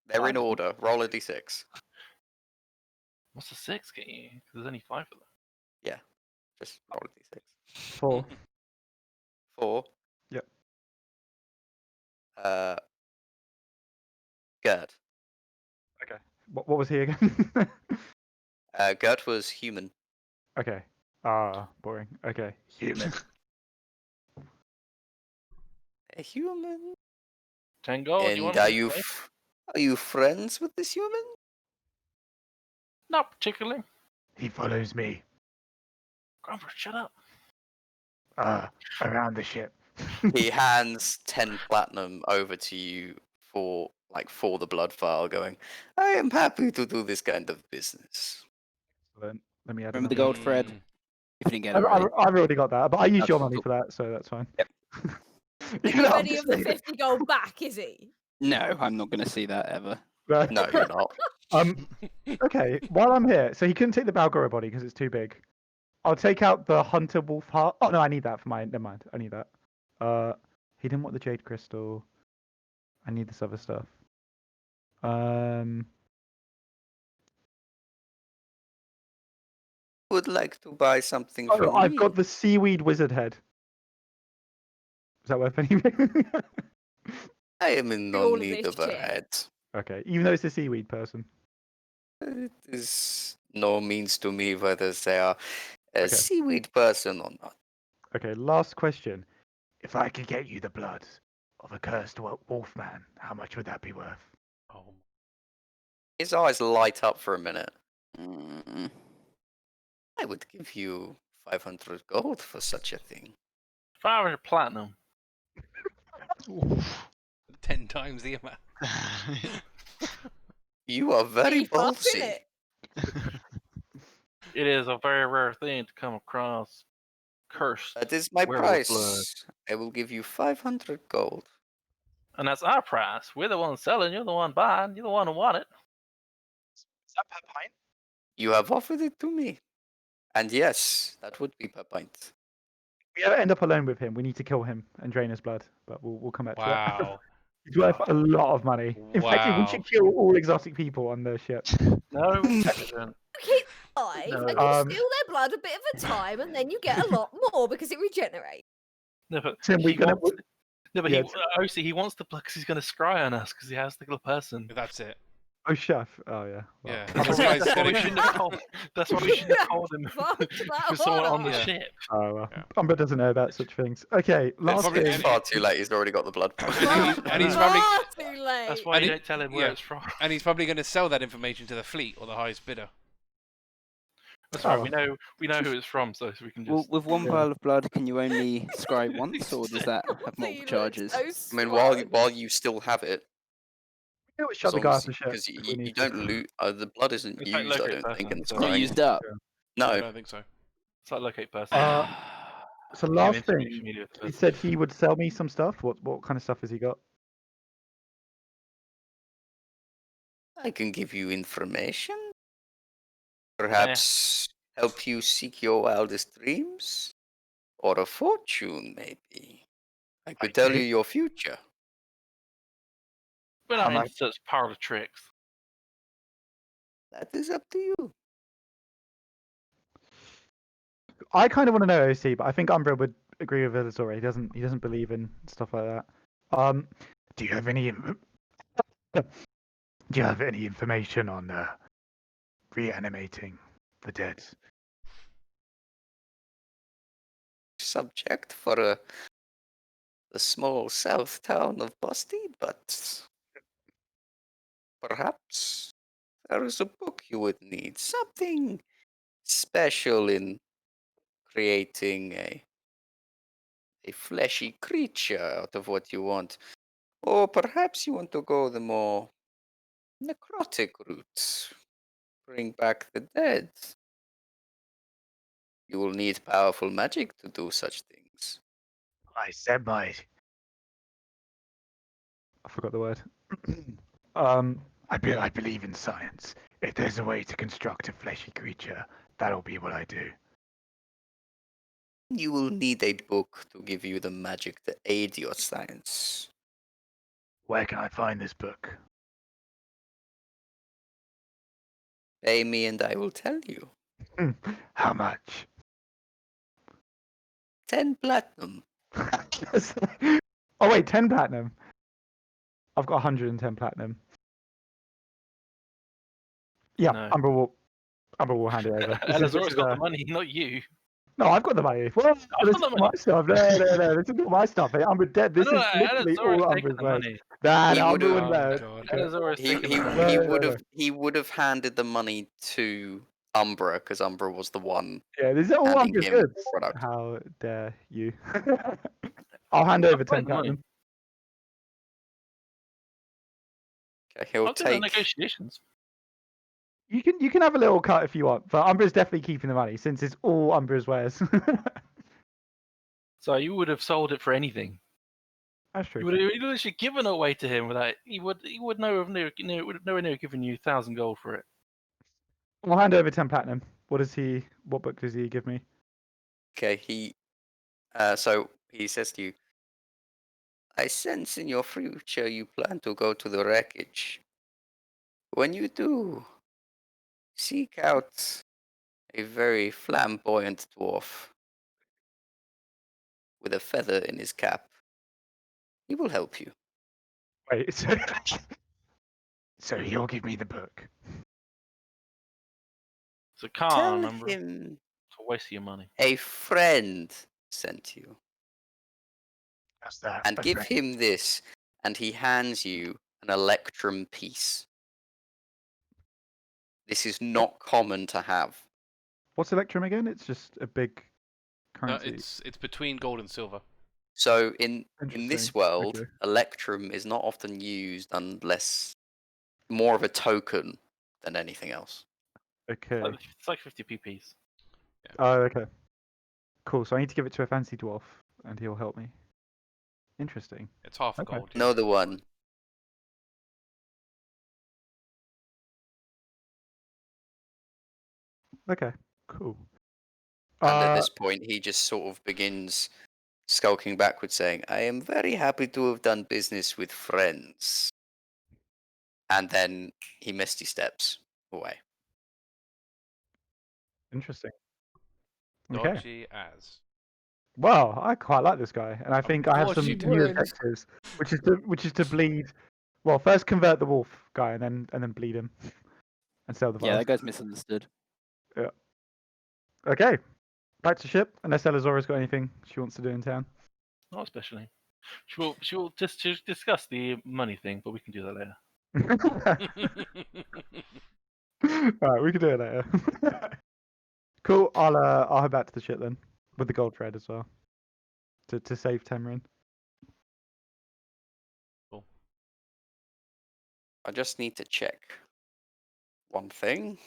They're in order. Roll a d6. What's the 6 get you? 'Cause there's only 5 of them. Just roll a d6. 4. 4. Yep. Gert. Okay. What was he again? Gert was human. Okay. Boring. Okay. Human. A human. 10 gold. You And want are me you to play? are you friends with this human? Not particularly. He follows me. Grumper, shut up. Around the ship. He hands 10 platinum over to you for the blood file, going, I am happy to do this kind of business. Let me add Remember the another. gold thread? If you didn't get it I've already. already got that, but I used Okay, your money cool. for that, so that's fine. Yep. Is You know, I'm any just of the saying- 50 gold back, is he? No, I'm not going to see that ever. No, you're not. Okay, while I'm here, so he couldn't take the Balgora body because it's too big. I'll take out the Hunter Wolf heart. Oh no, I need that for mine. Never mind, I need that. He didn't want the Jade Crystal. I need this other stuff. Would like to buy something Oh, from I've me. got the Seaweed Wizard head. Is that worth anything? I am in no All of need this of a shit. head. Okay, even though it's a seaweed person. It is no means to me whether they are a Okay. seaweed person or not. Okay, last question. If I could get you the blood of a cursed wolfman, how much would that be worth? Oh, His eyes light up for a minute. Mm, I would give you 500 gold for such a thing. 500 platinum. 10 times the amount. You are very Beef up, ballsy. innit? It is a very rare thing to come across. Cursed. That is my Werewolf price. blood. I will give you 500 gold. And that's our price. We're the ones selling. You're the one buying. You're the one who want it. Is that per pint? You have offered it to me. And yes, that would be per pint. we ever end up alone with him, we need to kill him and drain his blood. But we'll come back to that. Wow. He's worth a lot of money. In fact, we Wow. should kill all exotic people on the ship. No, we shouldn't. You keep alive No. and you Um, steal their blood a bit of a time, and then you get a lot more because it regenerates. No, but Tim, he wants, no, but yeah, he wants the blood because he's going to scry on us because he has the little person. That's it. Oh, chef. Oh yeah. Well, Yeah. That's This why, guy's that's why we gonna- shouldn't have told. That's why we shouldn't have told him Fuck that for someone on the honor. ship. Oh well. Yeah. Umbra doesn't know about such things. Okay, last probably- thing. It's far too late. He's already got the blood. And he's I know. probably Far too late. That's why And you he- don't tell him where yeah. it's from. and he's probably going to sell that information to the fleet or the highest bidder. That's right. Oh. We know who it's from, so we can Well, just. with one Yeah. pile of blood, can you only scry once, or does that have He multiple looks charges? so I mean, smart. while you still have it, We always as shut the long guy as off the ship. because if we you need to. don't loot. The blood isn't It's like used. I locate don't think person, in so- It's not scrying. used up. I No, don't think so. It's like locate person. Uh, So Give last information thing, immediately with the he person. said he would sell me some stuff. What kind of stuff has he got? I can give you information. Perhaps help you seek your wildest dreams, or a fortune, maybe. I could tell you Okay. your future. We're how not much- into such parlor tricks. That is up to you. I kind of want to know OC, but I think Umbra would agree with Elizora. He doesn't believe in stuff like that. Do you have any information on reanimating the dead? Subject for the small south town of Busty, but perhaps there is a book you would need. Something special in creating a fleshy creature out of what you want. Or perhaps you want to go the more necrotic route. Bring back the dead. You will need powerful magic to do such things. I said my. I forgot the word. I believe in science. If there's a way to construct a fleshy creature, that'll be what I do. You will need a book to give you the magic to aid your science. Where can I find this book? Pay me and I will tell you. How much? 10 platinum. Oh wait, 10 platinum. I've got 110 platinum. Yeah, No. Umbra will hand it over. Elizora's got the money, not you. No, I've got the money. Well, I've this got is the my money. stuff. No. This is not my stuff. Umbra dead. This is No, literally all Elizora's taking Umbra's the ways. money. Nah, He Umbra would've- wouldn't Oh, let it. God. Elizora's He, taking he, the money. No, he no, would no. have he would have handed the money to Umbra because Umbra was the one. Yeah, this is all handing Umbra's him goods. the product. How dare you? I'll hand over I've got 10 the money. platinum. Okay, he'll I'll do the take. negotiations. You can have a little cut if you want, but Umbra's definitely keeping the money since it's all Umbra's wares. So you would have sold it for anything. That's true. You would have literally given it away to him without he would know of nowhere near giving you 1,000 gold for it. I'll hand over 10 platinum. What book does he give me? Okay, so he says to you, I sense in your future you plan to go to the wreckage. When you do, seek out a very flamboyant dwarf with a feather in his cap. He will help you. Wait, so he'll give me the book. So can't Tell remember. It's him a waste of your money. a friend sent you. That's that. And a give friend. him this, and he hands you an electrum piece. This is not common to have. What's Electrum again? It's just a big No, currency. it's between gold and silver. So in this Interesting. world, Okay. electrum is not often used unless more of a token than anything else. Okay. It's like 50 pp's. Oh, okay. Cool. So I need to give it to a fancy dwarf, and he'll help me. Interesting. It's half a Okay. gold. Yeah. Know the one. Okay. Cool. And at this point, he just sort of begins skulking backwards, saying, "I am very happy to have done business with friends." And then he misty steps away. Interesting. Okay. Dodgy as. Well, I quite like this guy, and I Of think I have course some you new would. objectives, which is to bleed. Well, first convert the wolf guy, and then bleed him, and sell the Yeah, vials. that guy's misunderstood. Okay, back to ship. Unless Elizora's got anything she wants to do in town. Not especially. She'll just discuss the money thing, but we can do that later. Alright, we can do it later. Cool. I'll head back to the ship then with the gold thread as well to save Tamarin. I just need to check one thing.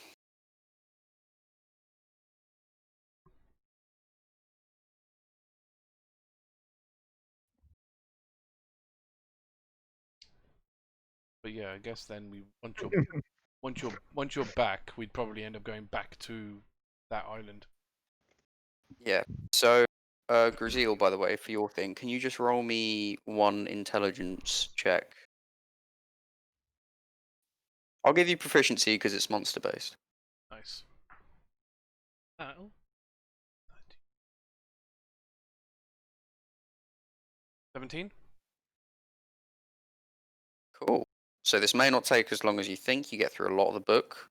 But yeah, I guess then once you're back, we'd probably end up going back to that island. Yeah. So, Gruzeel, by the way, for your thing, can you just roll me one intelligence check? I'll give you proficiency because it's monster based. Nice. 17? Cool. So this may not take as long as you think. You get through a lot of the book.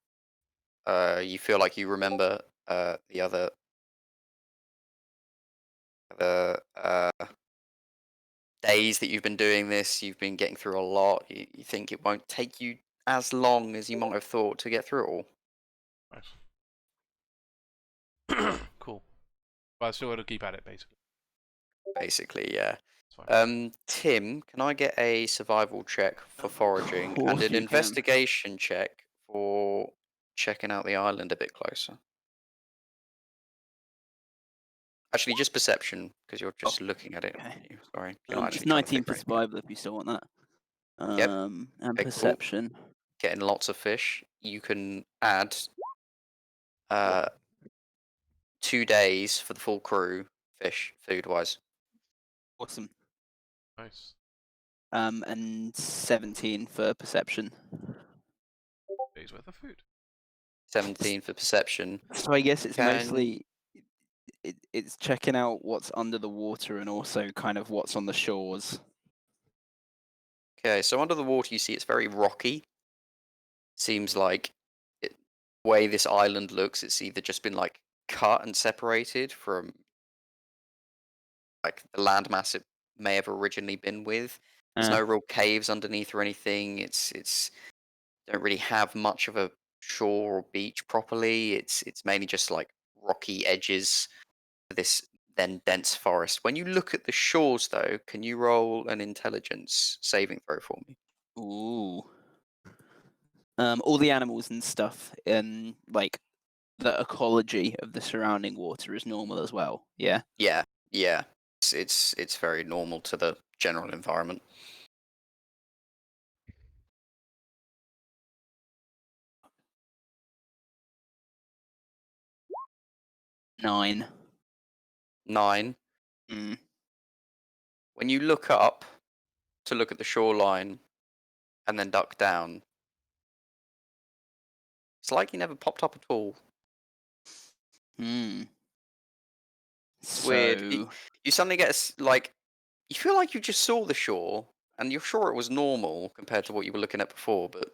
You feel like you remember the other days that you've been doing this. You've been getting through a lot. You think it won't take you as long as you might have thought to get through it all. Nice. Cool. But I still got to keep at it, basically. Basically, yeah. That's fine. Tim, can I get a survival check for foraging and course an you can. investigation check for checking out the island a bit closer? Actually, just perception, because you're just looking at it. okay. aren't you? Sorry, you're not It's actually trying to 19 figure for anything out. survival if you still want that. Yep. And Okay, cool. perception. Getting lots of fish. You can add 2 days for the full crew, fish, food-wise. Awesome. Nice. And 17 for perception. Days worth of food. 17 for perception. So I guess it's Can- mostly it's checking out what's under the water and also kind of what's on the shores. Okay, so under the water you see it's very rocky. Seems like the way this island looks, it's either just been like cut and separated from like the landmass it may have originally been with. There's no real caves underneath or anything. It's don't really have much of a shore or beach properly. It's mainly just like rocky edges of this then dense forest. When you look at the shores though, can you roll an intelligence saving throw for me? Ooh. All the animals and stuff, like the ecology of the surrounding water is normal as well. Yeah. Yeah. It's very normal to the general environment. Nine. 9. Mm. When you look up to look at the shoreline and then duck down, it's like you never popped up at all. Hmm. It's weird. So You suddenly get like you feel like you just saw the shore and you're sure it was normal compared to what you were looking at before, but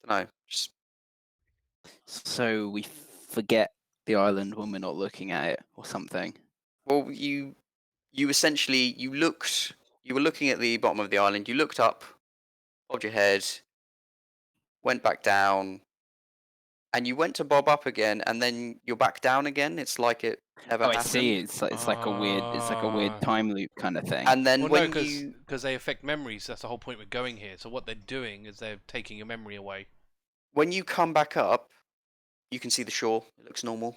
I don't know. Just so we forget the island when we're not looking at it or something. well, you essentially you were looking at the bottom of the island. You looked up, bobbed your head, went back down, and you went to bob up again, and then you're back down again. It's like it never Oh, happened. I see. It's like a weird time loop kind of thing. And then Well, when no, you because they affect memories. That's the whole point we're going here. So what they're doing is they're taking your memory away. when you come back up, you can see the shore. It looks normal.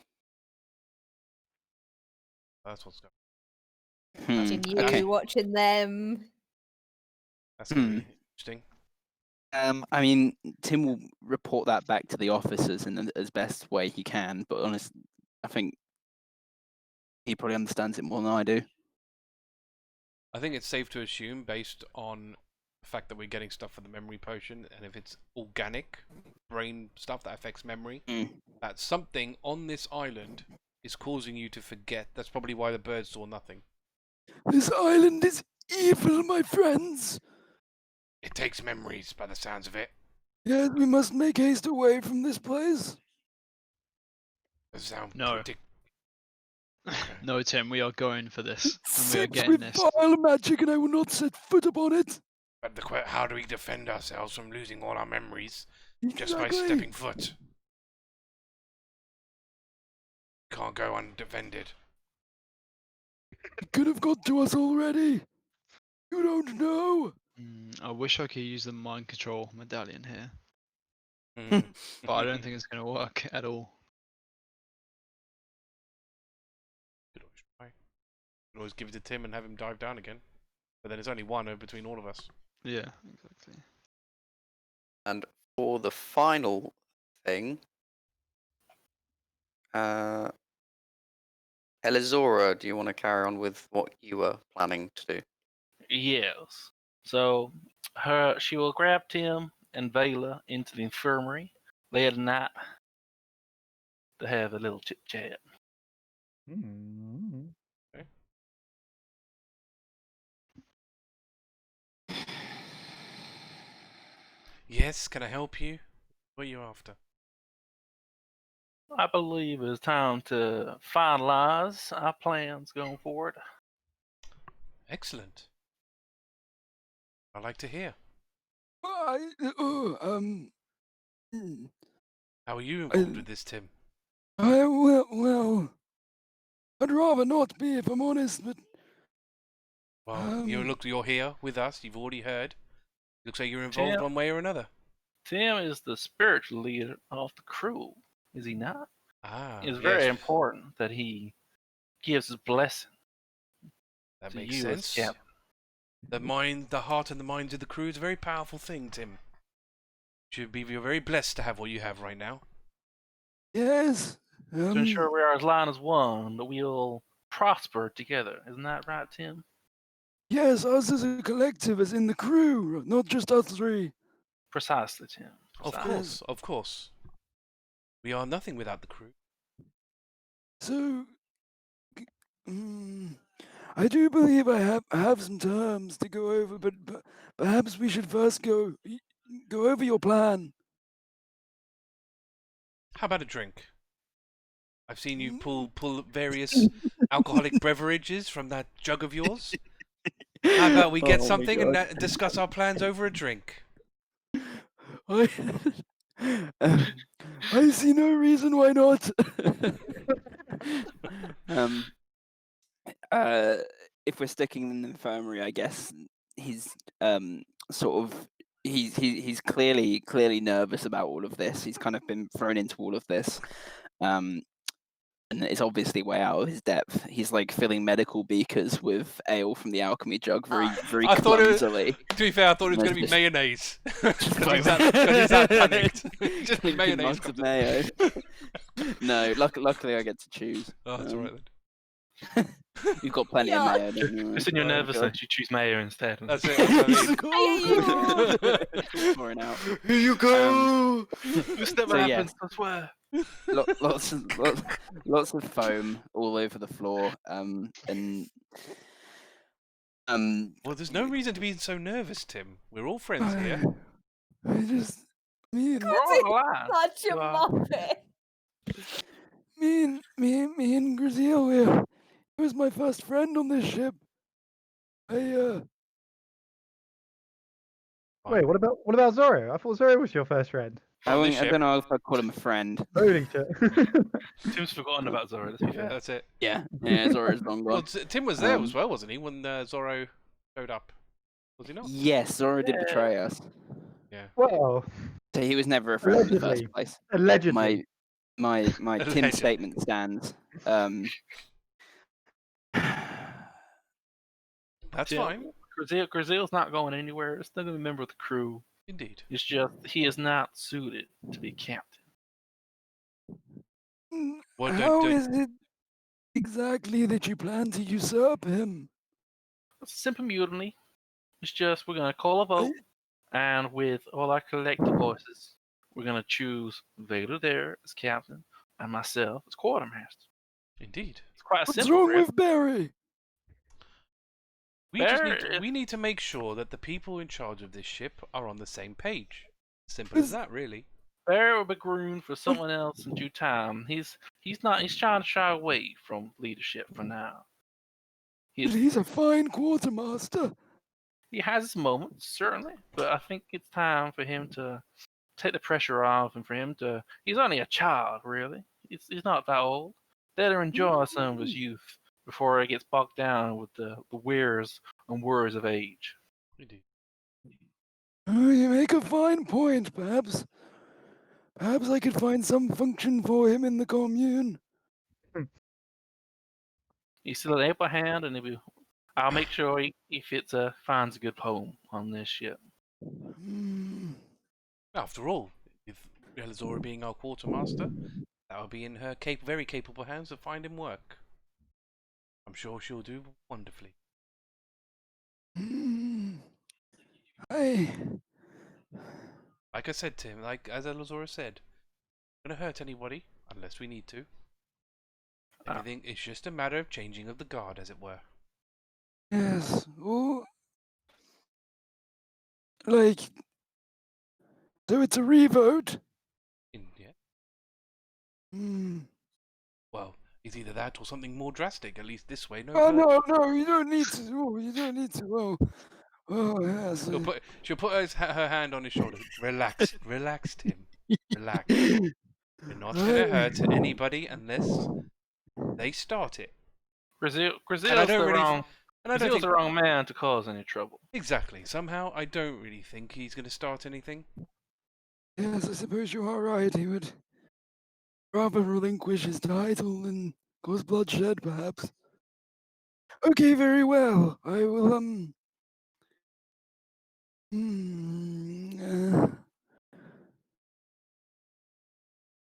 That's what's going. Watching you, okay. watching them. That's gonna be interesting. I mean, Tim will report that back to the officers in the as best way he can. But honestly, I think He probably understands it more than I do. I think it's safe to assume, based on the fact that we're getting stuff for the memory potion, and if it's organic brain stuff that affects memory, that something on this island is causing you to forget. That's probably why the bird saw nothing. This island is evil, my friends. It takes memories, by the sounds of it. Yes, we must make haste away from this place. Does sound No. pretty. No, Tim, we are going for this, and we are Seeps getting with this. vile magic, and I will not set foot upon it. But how do we defend ourselves from losing all our memories just by Exactly. stepping foot? Can't go undefended. It could have got to us already. You don't know. I wish I could use the mind control medallion here, Mm. but I don't think it's going to work at all. Could always try. Could always give it to Tim and have him dive down again. But then it's only one between all of us. Yeah, exactly. And for the final thing, Elizora, do you want to carry on with what you were planning to do? Yes. So she will grab Tim and Vela into the infirmary late at night to have a little chit chat. Hmm. Yes, can I help you? What are you after? I believe it's time to finalize our plans going forward. Excellent. I like to hear. mm, How are you involved with this, Tim? well, I'd rather not be, if I'm honest, but Well, you're here with us. You've already heard. Looks like you're involved Tim. one way or another. Tim is the spiritual leader of the crew, is he not? Ah, It's very yes. important that he gives his blessing That to makes you as sense. captain. The heart and the minds of the crew is a very powerful thing, Tim. You're very blessed to have what you have right now. yes. To ensure we are as line as one, that we'll prosper together. Isn't that right, Tim? Yes, us as a collective, as in the crew, not just us three. Precisely, Tim. Of Precisely. course. We are nothing without the crew. So, I do believe I have some terms to go over, but perhaps we should first go over your plan. How about a drink? I've seen you pull various alcoholic beverages from that jug of yours. How about we get something and discuss our plans over a drink? I see no reason why not. If we're sticking in the infirmary, I guess he's he's clearly nervous about all of this. He's kind of been thrown into all of this. And it's obviously way out of his depth. He's like filling medical beakers with ale from the alchemy jug very I thought clumsily. To be fair, I thought it was going to be mayonnaise. Because he's that panicked. Just Drinking mayonnaise. mugs of mayo. No, luckily I get to choose. Oh, that's alright then. You've got plenty of mayo, don't you? Just in your nervousness, you choose mayo instead. That's it. That's what I mean. Pouring out. Here you go! This never So, yeah. happens, I swear. Lots of foam all over the floor. Well, there's no reason to be so nervous, Tim. We're all friends here. We're all alive. Such a You are. muppet. me and Gruzeel, he was my first friend on this ship. Wait, what about Zoro? I thought Zoro was your first friend. I On this ship. don't know if I'd call him a friend. Holy shit. Tim's forgotten about Zoro, let's be Yeah, fair. that's it. Yeah, Zoro's long Well, gone. Tim was there as well, wasn't he, when Zorro showed up? Was he not? Yes, Zoro did betray us. Yeah. Well, So he was never a friend in the Allegedly. first place. allegedly. My Tim Allegedly. statement stands. That's Tim, fine. Gruzeel's not going anywhere. It's still going to be a member of the crew. Indeed. It's just he is not suited to be captain. Well, How is it? exactly that you plan to usurp him? It's a simple mutiny. It's just we're gonna call a vote, and with all our collective voices, we're gonna choose Vader there as captain and myself as quartermaster. Indeed. It's quite What's simple. wrong Really. with Barry? We need to make sure that the people in charge of this ship are on the same page. Simple as that, really. Barry will be groomed for someone else in due time. He's trying to shy away from leadership for now. He's a fine quartermaster. He has his moments, certainly, but I think it's time for him to take the pressure off and for him to. He's only a child, really. He's not that old. Let her enjoy some of his youth before he gets bogged down with the wears and worries of age. Indeed. You make a fine point. Perhaps I could find some function for him in the commune. He's still an able hand, and I'll make sure he finds a good home on this ship. Hmm. After all, with Elizora being our quartermaster, that will be in her very capable hands to find him work. I'm sure she'll do wonderfully. Like I said to him, as Elizora said, we're not gonna hurt anybody unless we need to. Everything is just a matter of changing of the guard, as it were. Yes. Oh. Like. So it's a revote? Yeah. Hmm. Well, it's either that or something more drastic. At least this way, no. Oh no! You don't need to. Oh, you don't need to. Oh yes. She'll put her hand on his shoulder. Relax, Tim. Relax. You're not gonna hurt anybody unless they start it. Gruzeel's the wrong man to cause any trouble. Exactly. Somehow, I don't really think he's going to start anything. Yes, I suppose you are right. He would rather relinquish his title than cause bloodshed, perhaps. Okay, very well. I will,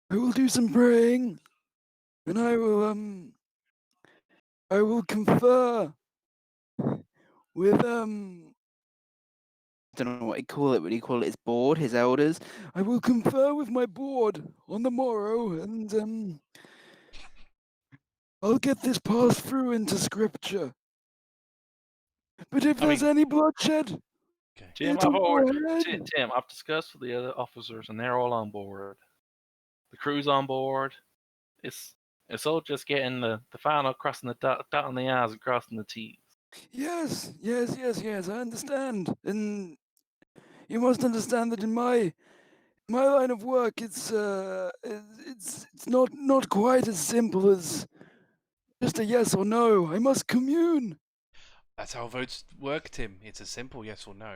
I will do some praying, and I will confer with, I don't know what he'd call it. Would he call it his board, his elders? I will confer with my board on the morrow, and, I'll get this passed through into scripture. But if there's any bloodshed, Tim, I've discussed with the other officers, and they're all on board. The crew's on board. It's all just getting the final crossing the dot on the I's and crossing the T's. Yes, I understand. And you must understand that in my line of work, it's not quite as simple as just a yes or no. I must commune. That's how votes work, Tim. It's a simple yes or no.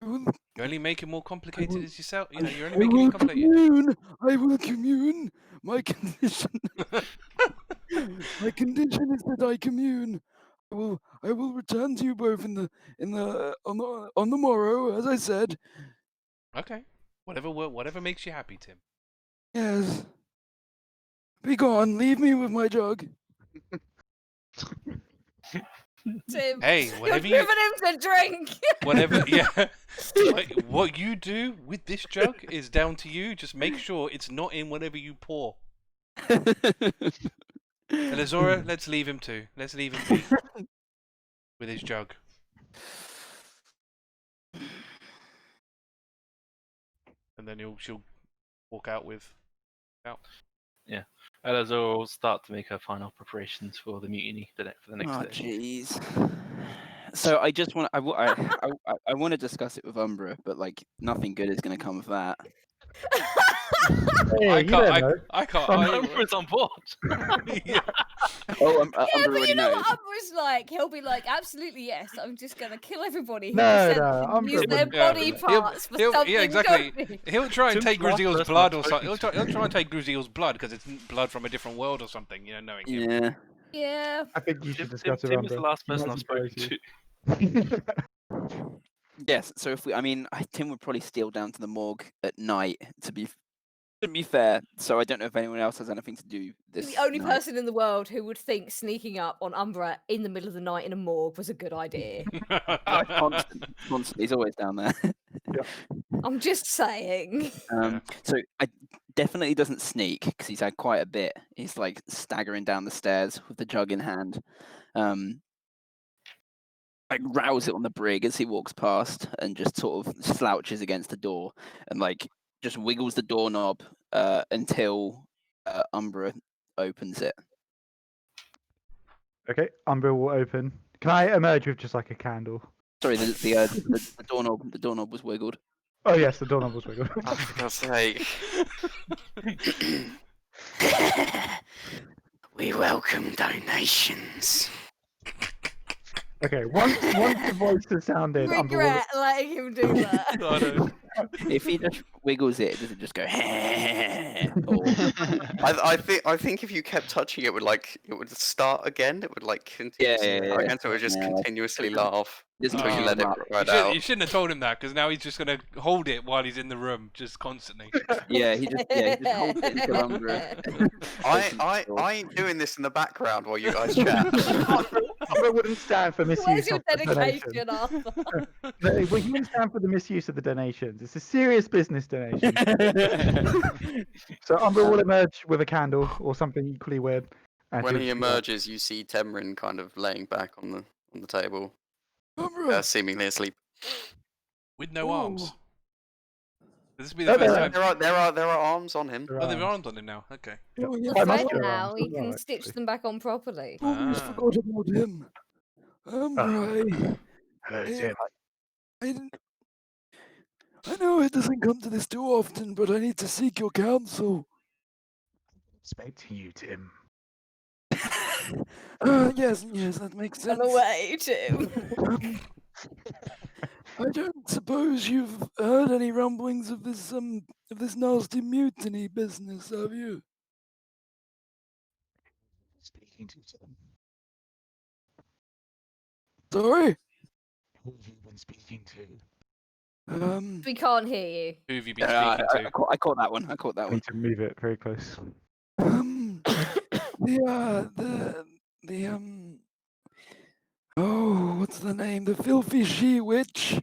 You only make it more complicated as yourself. You know, you're only making it complicated. I will commune. My condition. My condition is that I commune. I will return to you both on the morrow, as I said. Okay. Whatever makes you happy, Tim. Yes. Be gone. Leave me with my jug. Tim, Hey, whatever you're giving him to drink. Whatever, yeah. What you do with this jug is down to you. Just make sure it's not in whatever you pour. Elizora, let's leave him too. Let's leave him be with his jug. And then she'll walk out with. Yeah. Elizora will start to make her final preparations for the mutiny for the next day. Jeez. So I just want I want to discuss it with Umbra, but like nothing good is going to come of that. Hey, I you don't know. can't. Umbra's on board. Yeah. Oh, Yeah, Umbra but already you know knows. what Umbra's like? He'll be like, absolutely yes, I'm just going to kill everybody who No, dissents no, and Umbra use their wouldn't. body parts for something Yeah, exactly. dirty. He'll try and Tim's take the last Gruzeel's person blood I've or something. spoken He'll try and take Gruzeel's blood because it's blood from a different world or something. You know, knowing him. Yeah. Yeah. I think you should discuss it, Tim is Umbra. the last He person might I've spoken surprise to. Yes. So if Tim would probably steal down to the morgue at night to be To be fair, so I don't know if anyone else has anything to do this. The only night. person in the world who would think sneaking up on Umbra in the middle of the night in a morgue was a good idea. Constantly, he's always down there. I'm just saying. So I definitely doesn't sneak because he's had quite a bit. He's like staggering down the stairs with the jug in hand. Like rouse it on the brig as he walks past and just sort of slouches against the door and like just wiggles the doorknob until Umbra opens it. Okay, Umbra will open. Can I emerge with just like a candle? Sorry, the doorknob was wiggled. Oh yes, the doorknob was wiggled. Oh, for God's sake. We welcome donations. Okay, once the voice has sounded, Umbra will, Regret letting him do that. I know. If he just wiggles it, does it just go? Or... I think if you kept touching it, it would start again. It would like continuously yeah. again, so it would just Yeah. continuously laugh Doesn't until you Oh. let it come up. ride out. You shouldn't have told him that because now he's just gonna hold it while he's in the room, just constantly. Yeah, he just holds it until Umbra. I ain't doing this in the background while you guys chat. Umbra wouldn't stand for misuse Where's your of the dedication, donation. Arthur? No, we wouldn't stand for the misuse of the donations. It's a serious business donation. So Umbra will emerge with a candle or something equally weird. And When she'll he just be like, emerges, you see Temrin kind of laying back on the table, Umbra, seemingly asleep. With no arms. Oh. This will be the No, first no, time. There are arms on him. "There Oh, are they've arms." armed on him now. Okay. Yep. Oh, yes, By That's muscular better now. arms He as well, can stitch actually. them back on properly. almost Ah. forgot about him. Umbra, Hello, Hey, Tim. I know it doesn't come to this too often, but I need to seek your counsel. Expecting you, Tim. Yes, that makes sense. Run away, Tim. Um, I don't suppose you've heard any rumblings of this nasty mutiny business, have you? Speaking to Tim. Sorry? Who have you been speaking to? We can't hear you. Who have you been I speaking to? caught that one. I caught that I one. need to move it very close. Oh, what's the name? The filthy she-witch,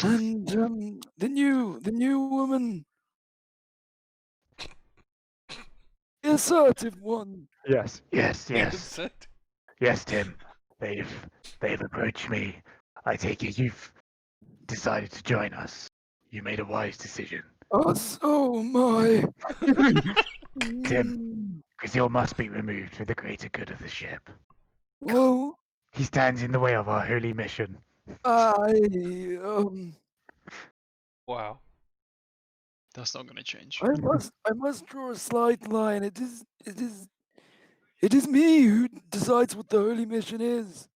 and the new woman, the assertive one. Yes, yes, yes, Insert. yes, Tim. They've approached me. I take it you've decided to join us. You made a wise decision. Us? Oh my! Tim. Gruzeel must be removed for the greater good of the ship. Well, He stands in the way of our holy mission. I Wow. That's not going to change. I must draw a slight line. It is me who decides what the holy mission is.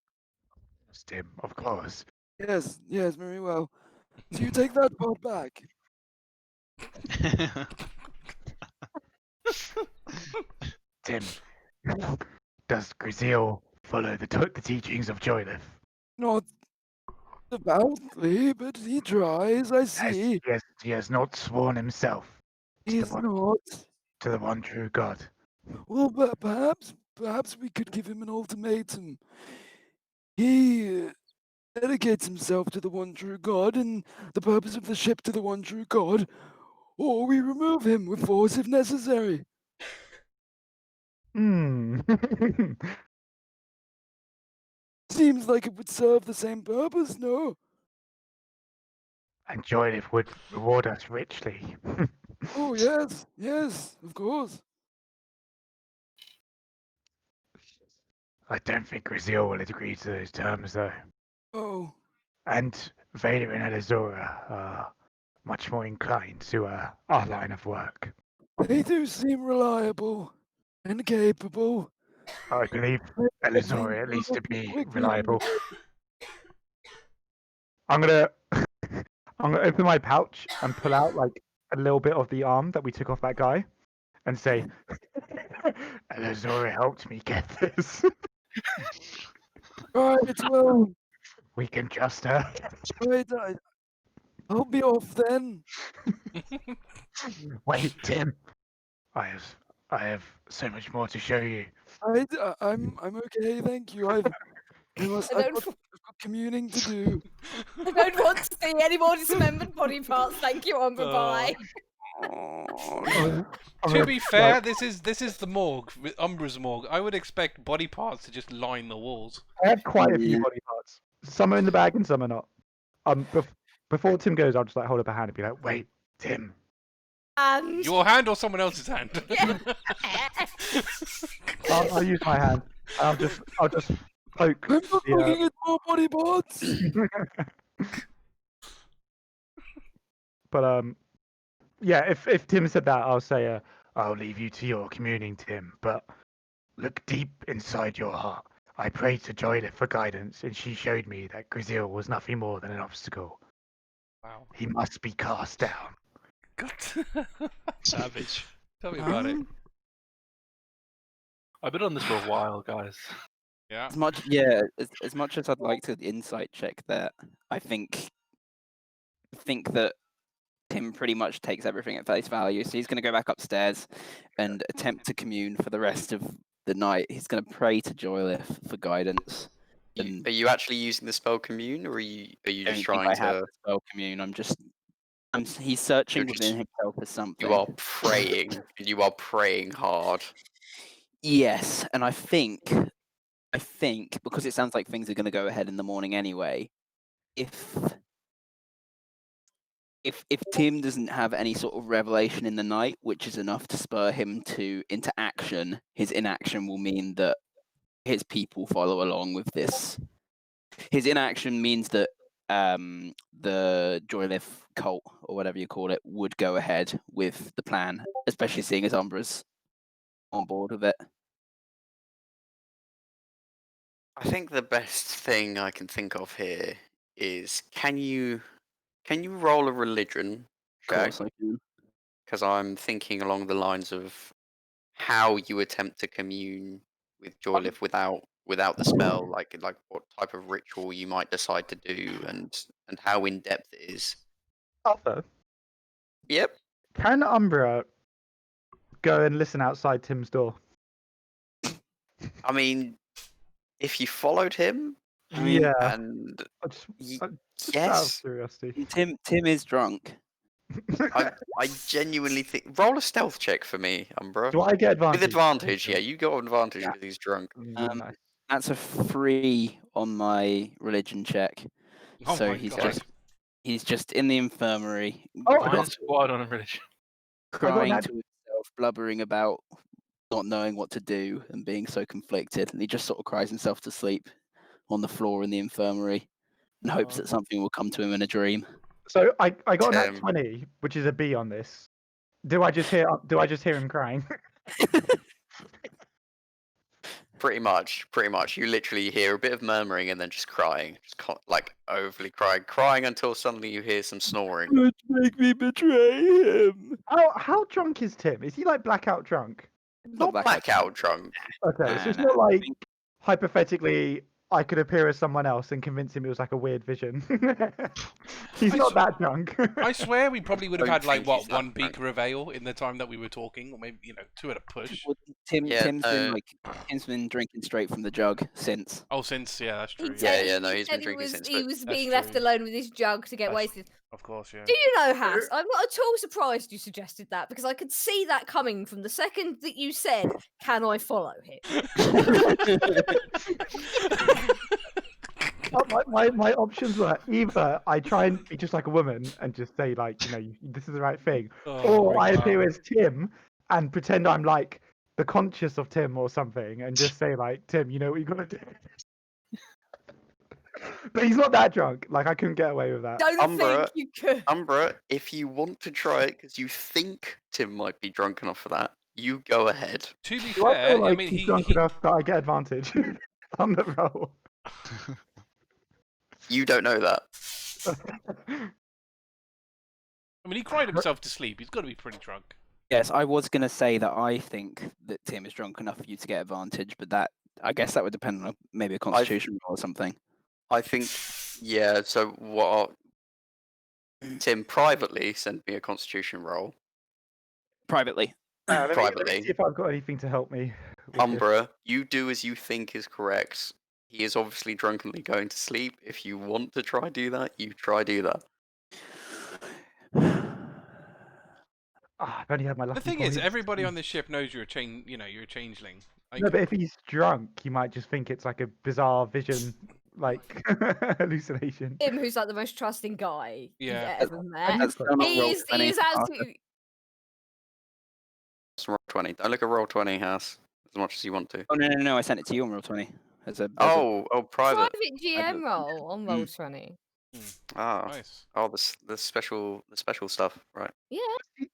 Yes, Tim, of course. Yes, very well. So you take that part back. Tim, does Gruzeel follow the teachings of Joyleth? Not devoutly, but he tries, I see. Yes, he has not sworn himself He's one- not. to the one true God. Well, but perhaps we could give him an ultimatum. He dedicates himself to the one true God and the purpose of the ship to the one true God, or we remove him with force if necessary. Hmm. Seems like it would serve the same purpose, no? And Joyleth would reward us richly. Oh, yes, of course. I don't think Gruzeel will agree to those terms, though. Oh, And Vader and Elizora are much more inclined to our line of work. they do seem reliable and capable. I believe Elizora at least to be reliable. I'm gonna open my pouch and pull out like a little bit of the arm that we took off that guy, and say, "Elizora helped me get this. Right, well, We can trust her." right, I'll be off then. Wait, Tim. I have so much more to show you. I'm okay, thank you. I've got communing to do. I don't want to see any more dismembered body parts. Thank you, Umbra. Bye. To be fair, this is the morgue, Umbra's morgue. I would expect body parts to just line the walls. I have quite a few body parts. Some are in the bag and some are not. Before Tim goes, I'll just like hold up a hand and be like, "Wait, Tim." And Your hand or someone else's hand? Yeah. I'll use my hand. I'll just poke. I'm not looking at more body parts. But yeah. If Tim said that, I'll say, "I'll leave you to your communing, Tim. But look deep inside your heart. I prayed to Joyleth for guidance, and she showed me that Gruzeel was nothing more than an obstacle. Wow. He must be cast down." God. Savage. Tell me about it. I've been on this for a while, guys. Yeah. As much as I'd like to insight check that, I think that Tim pretty much takes everything at face value. So he's going to go back upstairs and attempt to commune for the rest of the night. He's going to pray to Joyleth for guidance. Are you actually using the spell commune, or are you I just don't think trying I have to? the spell commune. He's searching You're within just- himself for something. You are praying, and you are praying hard. Yes, and I think because it sounds like things are going to go ahead in the morning anyway. If Tim doesn't have any sort of revelation in the night, which is enough to spur him into action, his inaction will mean that his people follow along with this. His inaction means that the Joyleth cult, or whatever you call it, would go ahead with the plan, especially seeing as Umbra's on board with it. I think the best thing I can think of here is can you roll a religion Of check? course I can. Because I'm thinking along the lines of how you attempt to commune with Joyleth without the spell, like what type of ritual you might decide to do, and how in depth it is. Arthur, Yep. can Umbra go and listen outside Tim's door? I mean, if you followed him, Yeah. and Just out of yes, curiosity. Tim is drunk. I genuinely think roll a stealth check for me, Umbra. Do I get advantage? With advantage, yeah, you got advantage Yeah. because he's drunk. Nice. That's a 3 on my religion check. Oh So my God. he's just in the infirmary, Oh, Blind squad on a religion. crying nat- to himself, blubbering about not knowing what to do and being so conflicted, and he just sort of cries himself to sleep on the floor in the infirmary and hopes that something will come to him in a dream. So I got an Tim. 20, which is a B on this. Do I just hear him crying? Pretty much. You literally hear a bit of murmuring and then just crying, like overly crying until suddenly you hear some snoring. Don't make me betray him. How drunk is Tim? Is he like blackout drunk? Not blackout drunk. Okay, so it's Nah, not I like think- hypothetically I could appear as someone else and convince him it was like a weird vision. He's I not s- that drunk. I swear we probably would have Don't had like think what he's that one drunk. beaker of ale in the time that we were talking, or maybe 2 at a push. Well, Yeah, Tim's been drinking straight from the jug since. Oh, since that's true. Yeah, no, he's been he drinking was, since, he but was that's being left true. alone with his jug to get That's- wasted. Of course, yeah. Do you know, Haiss? I'm not at all surprised you suggested that because I could see that coming from the second that you said, "Can I follow him?" my options were either I try and be just like a woman and just say like, this is the right thing, Oh or my I appear God. as Tim and pretend I'm like the conscious of Tim or something and just say like, Tim, you know what you gotta do. But he's not that drunk. Like I couldn't get away with that. Don't Umbra, think you could. Umbra, if you want to try it because you think Tim might be drunk enough for that, you go ahead. To be Do I fair, feel like I mean, he's drunk enough that I get advantage on the roll? You don't know that. he cried himself to sleep. He's got to be pretty drunk. Yes, I was going to say that I think that Tim is drunk enough for you to get advantage, but I guess that would depend on maybe a constitution roll or something. I think, yeah. So what? Tim privately sent me a Constitution roll. Privately. Let me privately. see if I've got anything to help me. With this. Umbra, you do as you think is correct. He is obviously drunkenly going to sleep. If you want to try do that, you try do that. I've only had my lucky The thing points. is, everybody on this ship knows you're you're a changeling. No, but if he's drunk, he might just think it's like a bizarre vision, like hallucination. Him, who's like the most trusting guy Yeah. you've ever met. That's still not roll He 20, is Arthur. absolutely. It's roll 20. Don't look at roll 20, Haiss, as much as you want to. Oh no! I sent it to you on roll 20. As a Oh, private. Private GM roll on roll 20. Ah, Nice. oh, the special stuff, right? Yeah.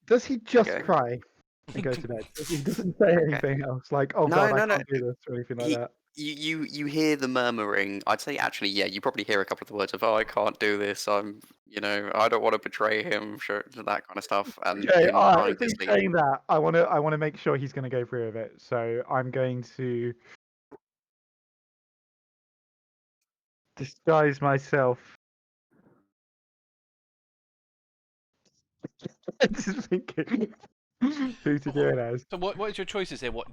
Does he just Okay. cry and go to bed? He doesn't say anything else, like "Oh No, God, no, I no. can't do this" or anything like that. You hear the murmuring. I'd say actually, yeah, you probably hear a couple of the words of, "Oh, I can't do this. I'm, I don't want to betray him," sure, that kind of stuff. And Okay, him all right. trying If to he's sleep. saying that, I want to make sure he's going to go through with it. So I'm going to disguise myself. I'm just thinking who to do it as. So what is your choices here? What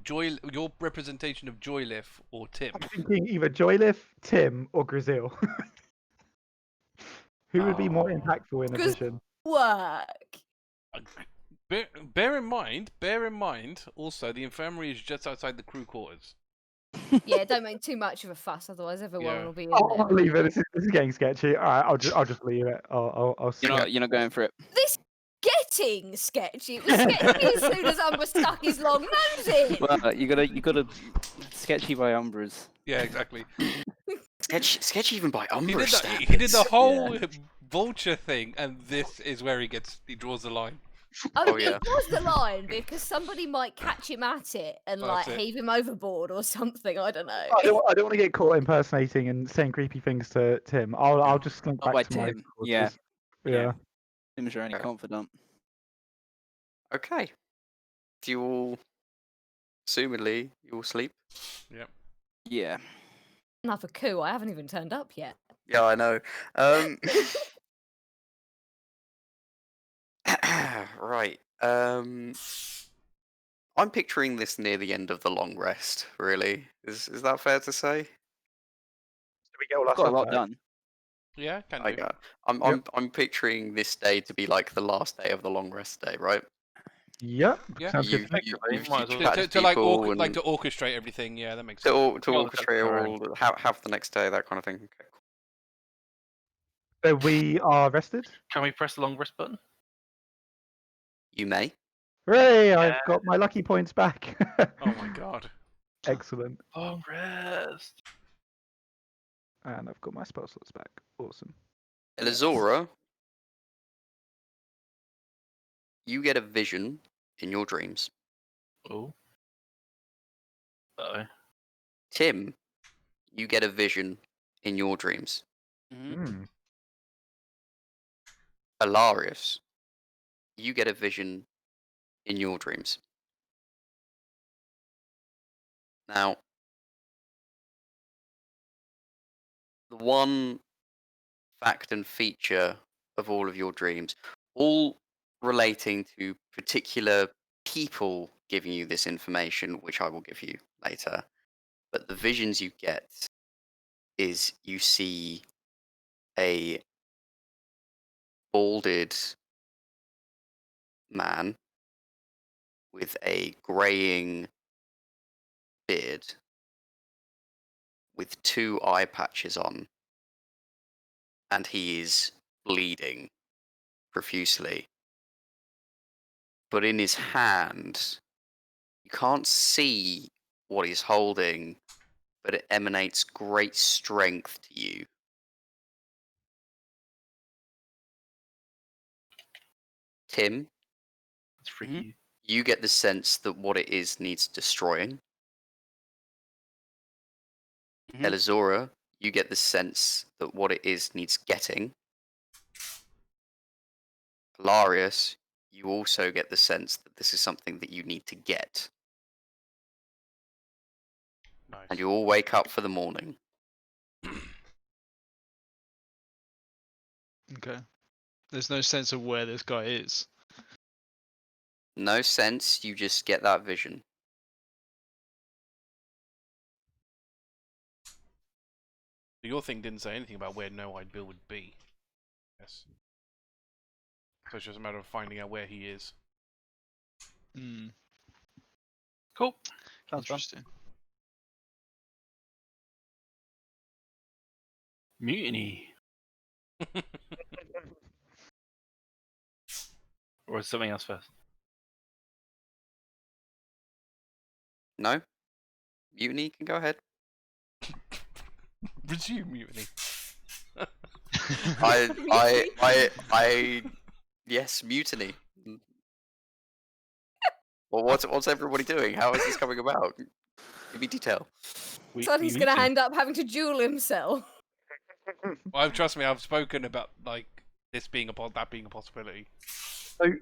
your representation of Joylif or Tim? I'm thinking either Joylif, Tim, or Gruzeel. Who would be more impactful in a vision? Work. Bear in mind, also the infirmary is just outside the crew quarters. Yeah, don't make too much of a fuss, otherwise everyone Yeah. will be in I'll there. leave it. This is getting sketchy. All right, I'll just leave it. I'll see. You're not going for it. This getting sketchy. It was sketchy as soon as Umbra stuck his long nose in. Well, you gotta sketchy by Umbras. Yeah, exactly. Sketch even by Umbra He standards. did the whole vulture thing, and this is where he draws the line. Oh, yeah. It was the line because somebody might catch him at it and That's like it. heave him overboard or something. I don't know. I don't want to get caught impersonating and saying creepy things to Tim. I'll just slink Not by back to my Tim. Yeah. quarters. Yeah. Tim's your only Okay. confidant. Okay. Do you all, assumedly, you all sleep? Yep. Yeah. Another coup. I haven't even turned up yet. Yeah, I know. Right. I'm picturing this near the end of the long rest. Really, is that fair to say? Did we get all our Got a stuff lot back? done. Yeah, can I do. got. I'm picturing this day to be like the last day of the long rest day, right? Yep. Yeah. Sounds good. You've might as well. chatted To like people to and orchestrate everything. Yeah, that makes to, sense. to Well, the orchestrate around. all, have the next day, that kind of thing. Okay, cool. So we are rested. Can we press the long rest button? You may. Hooray! I've got my lucky points back. Oh my god. Excellent. Long rest. And I've got my spell slots back. Awesome. Elizora, you get a vision in your dreams. Oh. Uh-oh. Tim, you get a vision in your dreams. Hmm. Alarias, you get a vision in your dreams. Now, the one fact and feature of all of your dreams, all relating to particular people giving you this information, which I will give you later, but the visions you get is you see a balded man with a greying beard with 2 eye patches on, and he is bleeding profusely. But in his hand, you can't see what he's holding, but it emanates great strength to you. Tim, It's freaky. you get the sense that what it is needs destroying. Elizora, you get the sense that what it is needs getting. Alarias, you also get the sense that this is something that you need to get. Nice. And you all wake up for the morning. Okay. There's no sense of where this guy is. No sense. You just get that vision. Your thing didn't say anything about where No-Eyed Bill would be. Yes. So it's just a matter of finding out where he is. Hmm. Cool. Sounds fun. Interesting. Mutiny. Or is something else first? No? Mutiny can go ahead. Resume mutiny. Yes, mutiny. Well, what's everybody doing? How is this coming about? Give me detail. So he's going to end up having to duel himself. Well, trust me, I've spoken about like this being that being a possibility. So,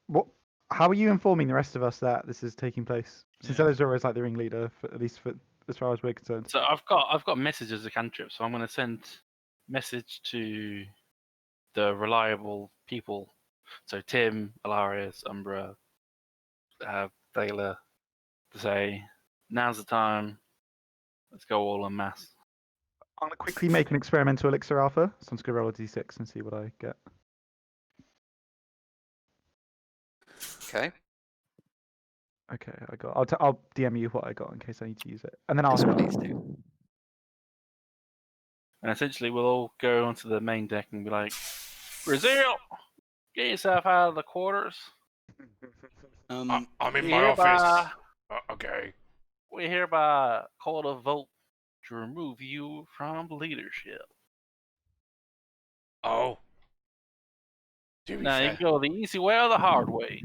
what? How are you informing the rest of us that this is taking place? Since Yeah. Elizora is like the ringleader, at least for as far as we're concerned. So I've got messages of Cantrip, so I'm going to send message to the reliable people. So Tim, Alarias, Umbra, Thaler, to say now's the time. Let's go all en masse. I'm gonna quickly make an experimental elixir alpha. So I'm just gonna roll a d6 and see what I get. Okay. Okay, I got. I'll DM you what I got in case I need to use it, and then I'll. Yes, please do. And essentially, we'll all go onto the main deck and be like, Gruzeel, get yourself out of the quarters. I'm in we my hereby- office. Okay. We hereby call a vote to remove you from leadership. Oh. To be Now you fair, can go the easy way or the hard way.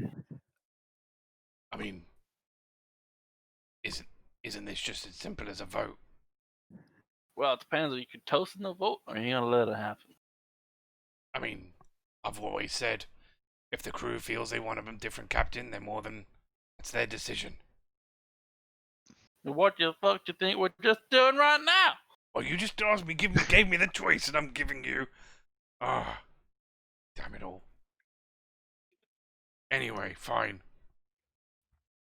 I mean, isn't this just as simple as a vote? Well, it depends. Are you could toast in the vote, or are you gonna let it happen? I mean, I've always said, if the crew feels they want a different captain, it's their decision. What the fuck do you think we're just doing right now? Well, you just asked me, gave me the choice, and I'm giving you. Ah, damn it all. Anyway, fine.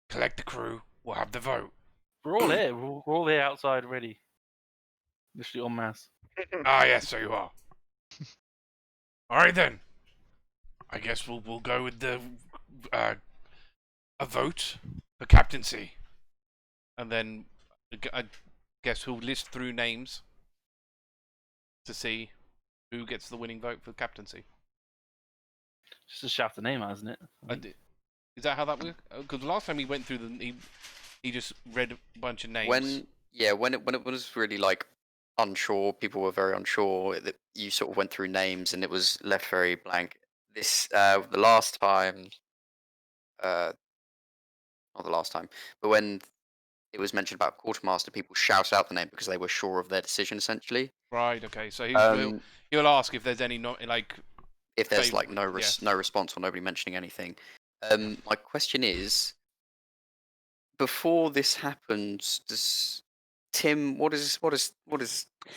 Collect the crew. We'll have the vote. We're all here. We're all here outside ready. Literally en masse. Ah, yes, so you are. All right then. I guess we'll go with the a vote for captaincy, and then I guess we'll list through names to see who gets the winning vote for captaincy. Just to shout the name out, isn't it? Is that how that works? Because last time he went through he just read a bunch of names. When it was really like unsure, people were very unsure. That you sort of went through names and it was left very blank. This the last time, not the last time, but when it was mentioned about quartermaster, people shout out the name because they were sure of their decision essentially. Right. Okay. So he'll ask if there's any if there's like yeah. no response or nobody mentioning anything. My question is, before this happens, does Tim? What is?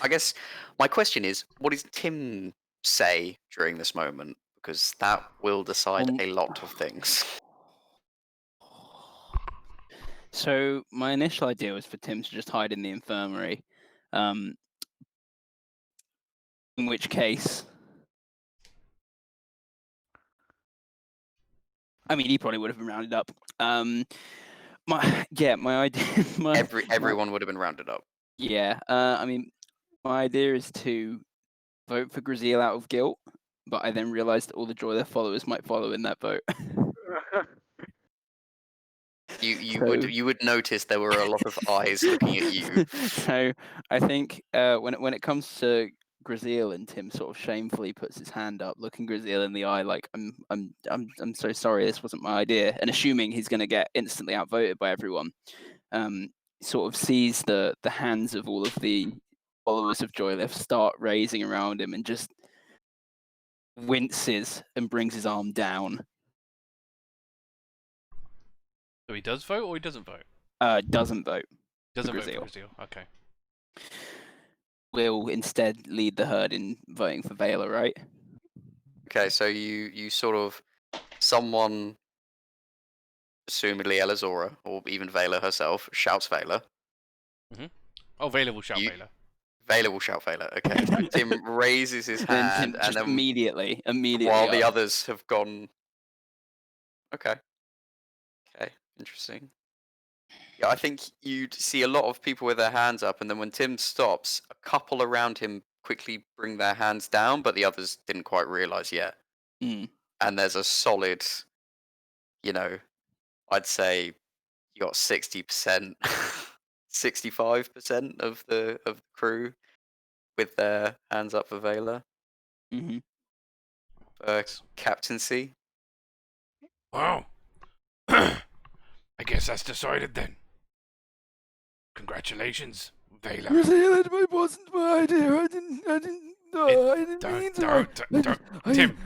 I guess my question is, what does Tim say during this moment? Because that will decide a lot of things. So my initial idea was for Tim to just hide in the infirmary, in which case, I mean, he probably would have been rounded up. My idea. Everyone would have been rounded up. Yeah, I mean, my idea is to vote for Gruzeel out of guilt, but I then realised that all the Joy their followers might follow in that vote. You would notice there were a lot of eyes looking at you. So I think when it comes to Gruzeel, and Tim sort of shamefully puts his hand up, looking Gruzeel in the eye, like I'm so sorry, this wasn't my idea, and assuming he's going to get instantly outvoted by everyone, sort of sees the hands of all of the followers of Joyleth start raising around him, and just winces and brings his arm down. So he does vote or he doesn't vote? Doesn't vote. Doesn't vote Gruzeel. for Gruzeel. Okay. Will instead lead the herd in voting for Vela, right? Okay, so you sort of someone presumably Elizora, or even Vela herself, shouts Vela. Oh, Vela will shout You- Vela. Vela will shout Vela. Okay. Tim raises his Then hand, Tim and just then immediately while the up. others have gone. Okay. Okay. Interesting. Yeah, I think you'd see a lot of people with their hands up, and then when Tim stops, a couple around him quickly bring their hands down, but the others didn't quite realize yet. Mm. And there's a solid, I'd say you got 60%, 65% of the crew with their hands up for Vela Mm-hmm. for captaincy. Wow. I guess that's decided then. Congratulations, Vela. Gruzeel, it wasn't my idea. I didn't know. I didn't mean to. Tim,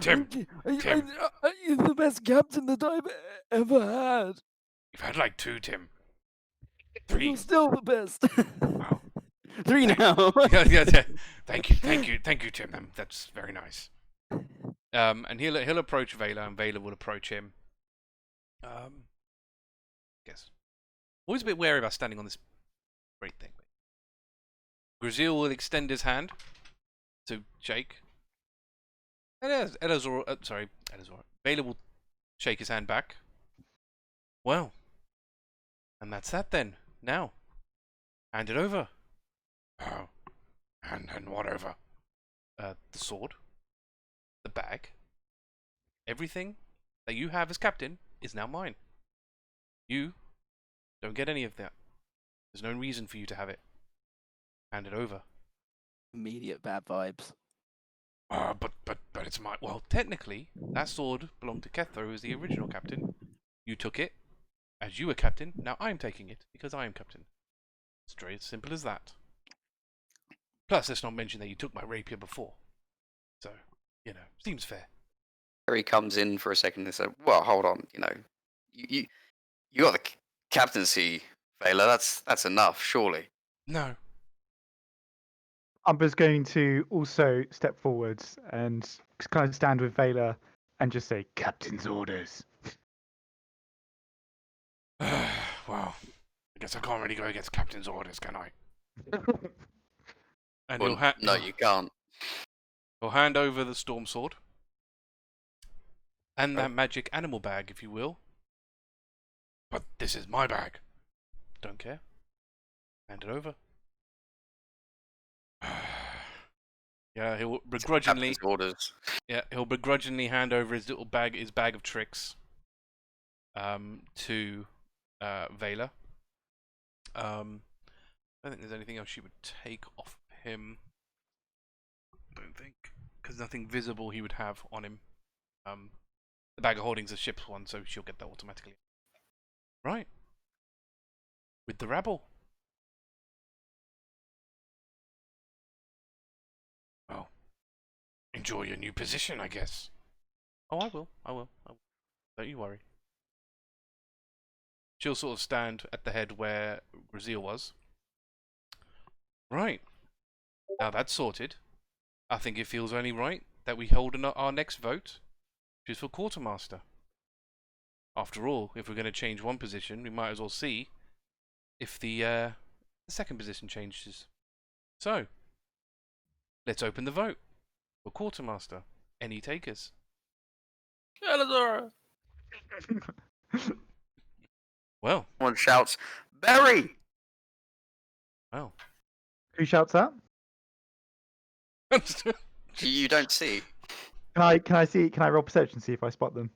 You're the best captain that I've ever had. You've had like 2, Tim. You're 3. still the best. Wow. 3 now. yeah. Thank you, Tim. That's very nice. And he'll approach Vela, and Vela will approach him. Guess. Always a bit wary about standing on this great thing. Gruzeel will extend his hand to shake. Elizora. Vela will shake his hand back. Well, and that's that then. Now, hand it over. Oh, and what over? The sword, the bag, everything that you have as captain is now mine. You don't get any of that. There's no reason for you to have it. Hand it over. Immediate bad vibes. But it's mine. Well, technically, that sword belonged to Kethro, who was the original captain. You took it as you were captain. Now I'm taking it because I am captain. It's very simple as that. Plus, let's not mention that you took my rapier before. So, seems fair. Harry comes in for a second and says, "Well, hold on. You got the captaincy, Vela. That's enough, surely." No. Umbra's going to also step forwards and kind of stand with Vela and just say, "Captain's orders." Well, I guess I can't really go against captain's orders, can I? And Well, no, you can't. He'll hand over the storm sword and that magic animal bag, if you will. But this is my bag. Don't care. Hand it over. Yeah, he'll begrudgingly. Captain's orders. Yeah, he'll begrudgingly hand over his little bag, his bag of tricks, to Vela. I don't think there's anything else she would take off him. I don't think, because nothing visible he would have on him. The bag of holding's a ship's one, so she'll get that automatically. Right. With the rabble. Well, enjoy your new position, I guess. Oh, I will. Don't you worry. She'll sort of stand at the head where Gruzeel was. Right. Now that's sorted. I think it feels only right that we hold our next vote, which is for quartermaster. After all, if we're going to change one position, we might as well see if the second position changes. So, let's open the vote for quartermaster. Any takers? Elizora! Well, One shouts, "Berry!" well. Who shouts that? You don't see. Can I roll perception, see if I spot them?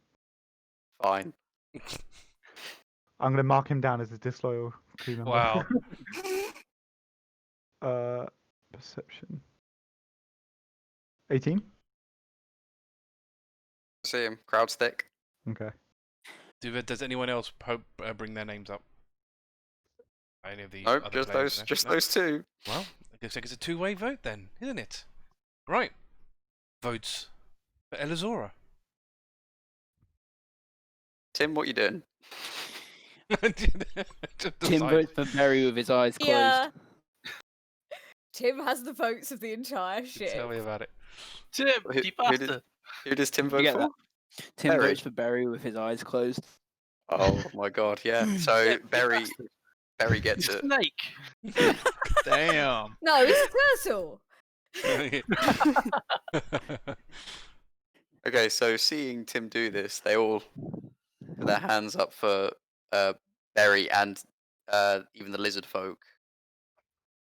Fine. I'm gonna mark him down as a disloyal crew member. Wow. Perception. 18. See him. Crowd stick. Okay. Does anyone else bring their names up? Any of the Nope, other just players those. there? Just No? those two. Well, it looks like it's a two-way vote then, isn't it? Right. Votes for Elizora. Tim, what you doing? Tim votes for Berry with his eyes closed. Yeah. Tim has the votes of the entire ship. Tell me about it. Tim, Who- keep who after. did- Who does Tim You vote get for? that? Tim Berry. votes for Berry with his eyes closed. Oh my god, yeah. So Barry gets it. Snake. Damn. No, it's a turtle. Okay, so seeing Tim do this, they all put their hands up for Barry, and even the Lizardfolk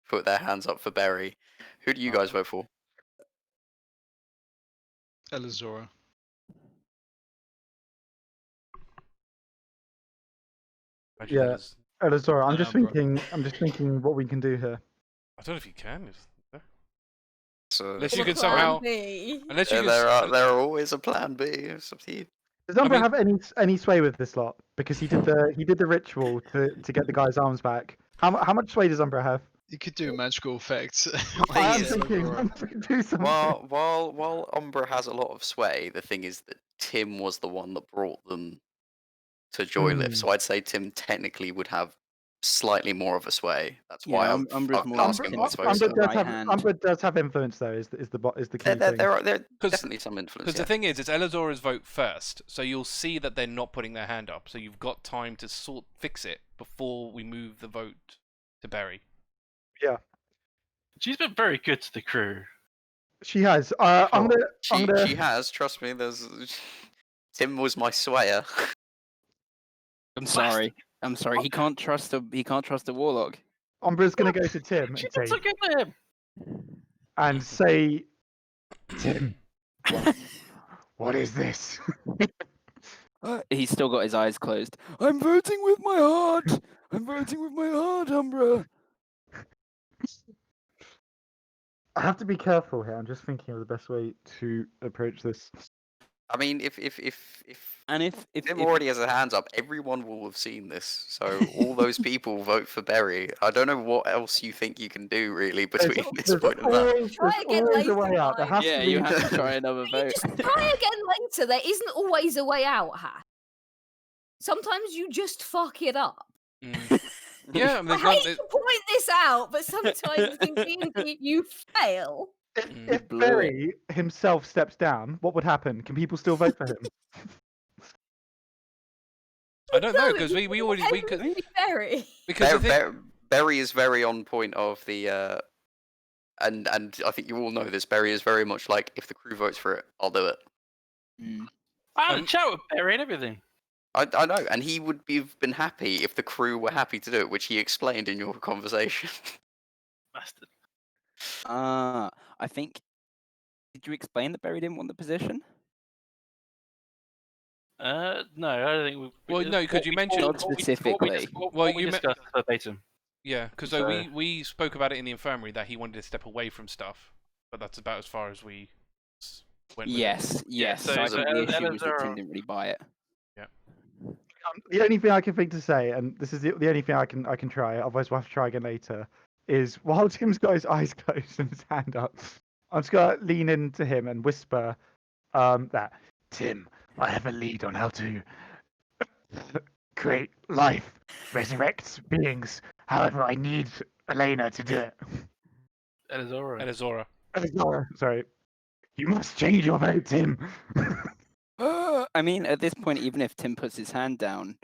put their hands up for Barry. Who do you guys vote for? Elizora. Imagine Yeah. that is- Elizora, I'm just Umbra. thinking what we can do here. I don't know if you can. So Unless Well, you the can somehow. plan B. Unless you there can. are always a plan B. It's up to you. Does Umbra mean- have any sway with this lot? Because he did the ritual to get the guy's arms back. How much sway does Umbra have? You could do a magical effect. I am is, thinking Elizora. Umbra can do something. While Umbra has a lot of sway, the thing is that Tim was the one that brought them to Joylift. Hmm. So I'd say Tim technically would have slightly more of a sway. That's Yeah, why Umbra's I'm more like asking an what's Umbra voted. does have- right hand. Umbra does have influence though. Is the key thing. There are 'Cause- definitely some influence. Because the thing is, it's Elizora's vote first, so you'll see that they're not putting their hand up. So you've got time to fix it before we move the vote to Barry. She's been very good to the crew. She has. I'm gonna. She has. Trust me. Tim was my swayer. I'm sorry. I'm sorry. He can't trust a warlock. Umbra's gonna go to Tim She and did say so good to him. and say, Tim, what is this? He's still got his eyes closed. I'm voting with my heart. I'm voting with my heart, Umbra. I have to be careful here. I'm just thinking of the best way to approach this. I mean, if And if Tim already has their hands up, everyone will have seen this. So all those people vote for Barry. I don't know what else you think you can do really between this point and that. Try again always a later, way out. There guys. has yeah, to be. you have to try another You vote. just try again later. There isn't always a way out, Haiss. Sometimes you just fuck it up. Mm. Yeah, I mean, I there's not- hate to point this out, but sometimes in D&D you fail. If Blew Barry himself steps down, what would happen? Can people still vote for him? I don't know No, because we already everybody Barry. because the thing, Barry is very on point of the and I think you all know this. Barry is very much like, if the crew votes for it, I'll do it. Mm. I had a chat with Barry and everything. I know, and he would have been happy if the crew were happy to do it, which he explained in your conversation. Bastard. I think. Did you explain that Barry didn't want the position? No, I don't think we. Well, no, could you mention- Not specifically. Well, you you discussed verbatim. yeah, because So- we spoke about it in the infirmary that he wanted to step away from stuff, but that's about as far as we went. With it. Yes. so- I so think the issue was that Elizora- Tim didn't really buy it. The only thing I can think to say, and this is the only thing I can try, otherwise we'll have to try again later, is while Tim's got his eyes closed and his hand up, I'm just gonna lean into him and whisper that, Tim, I have a lead on how to create life, resurrect beings. However, I need Elena to do it. Elizora. Elizora. Sorry. You must change your vote, Tim. I mean, at this point, even if Tim puts his hand down,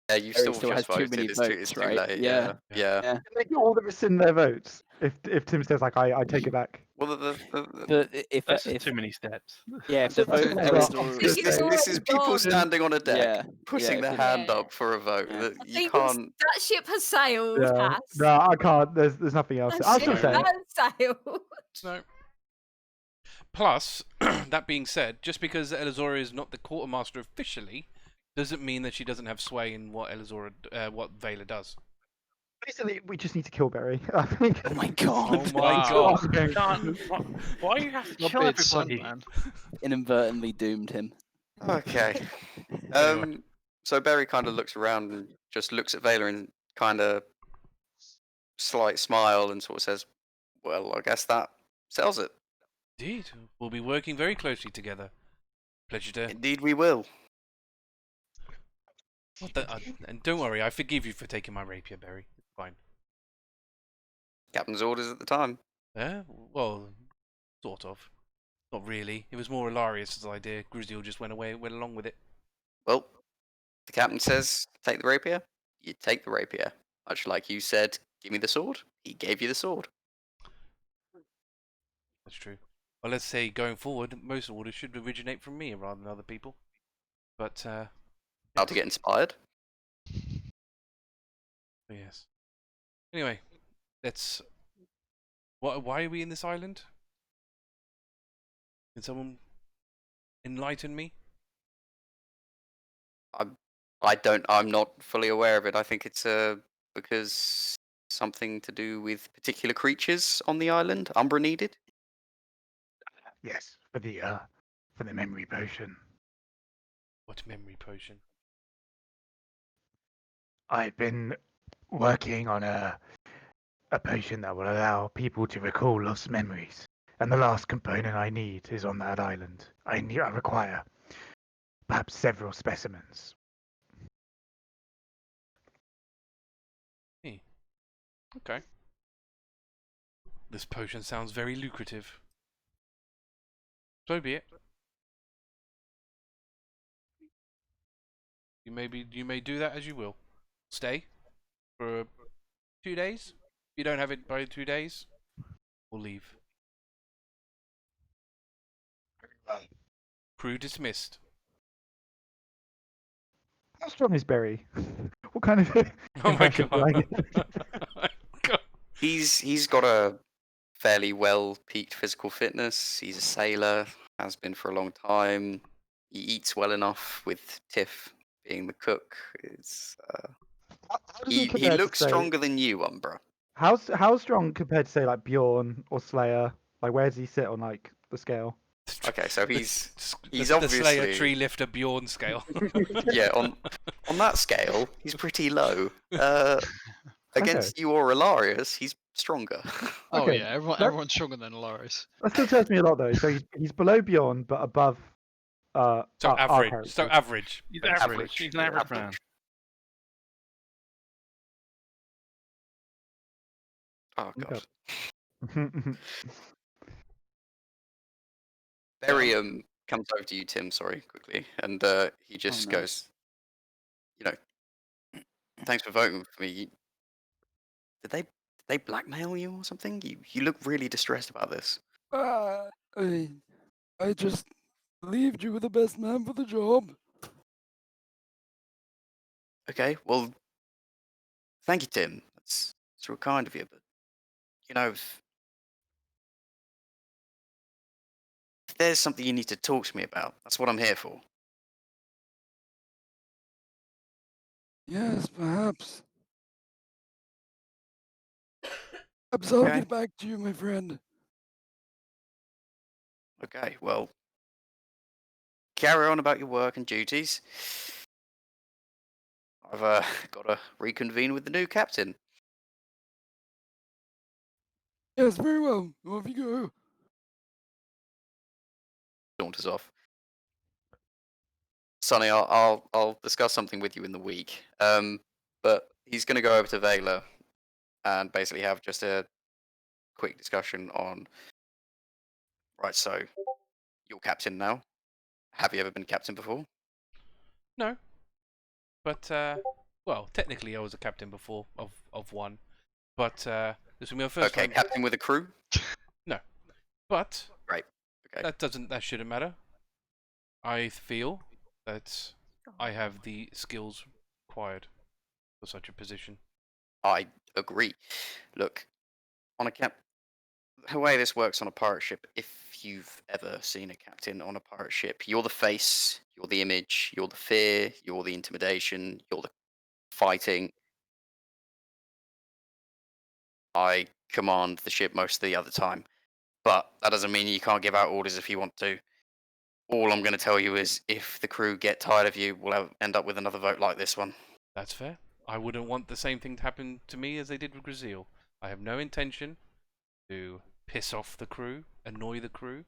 Yeah, you Barry still still just has too voted. many It's votes, too right? late. Yeah. Yeah. They get all the rescind their votes. If Tim says like I take it back. Well, but if That's just too many steps. yeah, if the vote Well, Elizora this, is this, vote- this is people gone. standing on a deck, yeah, putting yeah, their if hand Yeah. up for a vote. Yeah. That I you think can't. that ship has sailed, Yeah. Haiss. No, I can't. There's nothing else. That I'll ship still say it. has sailed. No. Plus, that being said, just because Elizora is not the quartermaster officially, doesn't mean that she doesn't have sway in what what Vela does. Basically, we just need to kill Barry. I think. Oh my god! Oh my god! Can't, why you have to Not kill bit son, everybody? man. Inadvertently doomed him. Okay. Anyway. So Barry kind of looks around and just looks at Vela and kind of slight smile and sort of says, "Well, I guess that settles it. Indeed, we'll be working very closely together. Pleasure to. Indeed, we will." And don't worry, I forgive you for taking my rapier, Barry. It's fine. Captain's orders at the time. Yeah, well, sort of. Not really. It was more Alarias' idea. Gruzeel just went along with it. Well, The captain says, take the rapier, you take the rapier. Much like you said, give me the sword, he gave you the sword. That's true. Well, let's say going forward, most orders should originate from me rather than other people. But, How to get inspired? yes. Anyway, let's... Why are we in this island? Can someone enlighten me? I'm not fully aware of it. I think it's because something to do with particular creatures on the island. Umbra needed. Yes, for the memory potion. What memory potion? I've been working on a potion that will allow people to recall lost memories. And the last component I need is on that island. I require perhaps several specimens. Okay. This potion sounds very lucrative. So be it. You may do that as you will. Stay for 2 days. If you don't have it by 2 days, we'll leave. Crew dismissed. How strong is Berry? What kind of Oh my impression do I god. get? He's got a fairly well peaked physical fitness. He's a sailor, has been for a long time. He eats well enough with Tiff being the cook. It's How does he compare to, looks say- stronger than you, Umbra. How strong compared to say like Bjorn or Slayer? Like where does he sit on like the scale? Okay, so he's the Slayer obviously tree lifter Bjorn scale. yeah on that scale he's pretty low. Against Okay. you or Alarias, he's stronger. Oh Okay, yeah, that- everyone's stronger than Alarias. That still tells me a lot though. So he's below Bjorn but above So our average. characters. So average. He's basically. average. He's an average man. Oh god. Okay. Barry comes over to you, Tim. Sorry, quickly, and he just no. goes, you know, thanks for voting for me. Did they blackmail you or something? You look really distressed about this. I just believed you were the best man for the job. Okay, well, thank you, Tim. That's real kind of you, but you know, if there's something you need to talk to me about, that's what I'm here for. Yes, perhaps. Perhaps I'll Okay. get back to you, my friend. Okay, well, carry on about your work and duties. I've got to reconvene with the new captain. Yes, very well. Off you go. Saunters off. Sonny, I'll discuss something with you in the week. But he's going to go over to Vela and basically have just a quick discussion on. Right, so you're captain now. Have you ever been captain before? No. But well, technically I was a captain before of one. But this will be my first Okay, time. captain with a crew. But Right. Okay. that shouldn't matter. I feel that I have the skills required for such a position. I agree. Look, on a the way this works on a pirate ship, if you've ever seen a captain on a pirate ship, you're the face, you're the image, you're the fear, you're the intimidation, you're the fighting. I command the ship most of the other time, but that doesn't mean you can't give out orders if you want to. All I'm going to tell you is, if the crew get tired of you, we'll end up with another vote like this one. That's fair. I wouldn't want the same thing to happen to me as they did with Gruzeel. I have no intention to piss off the crew, annoy the crew.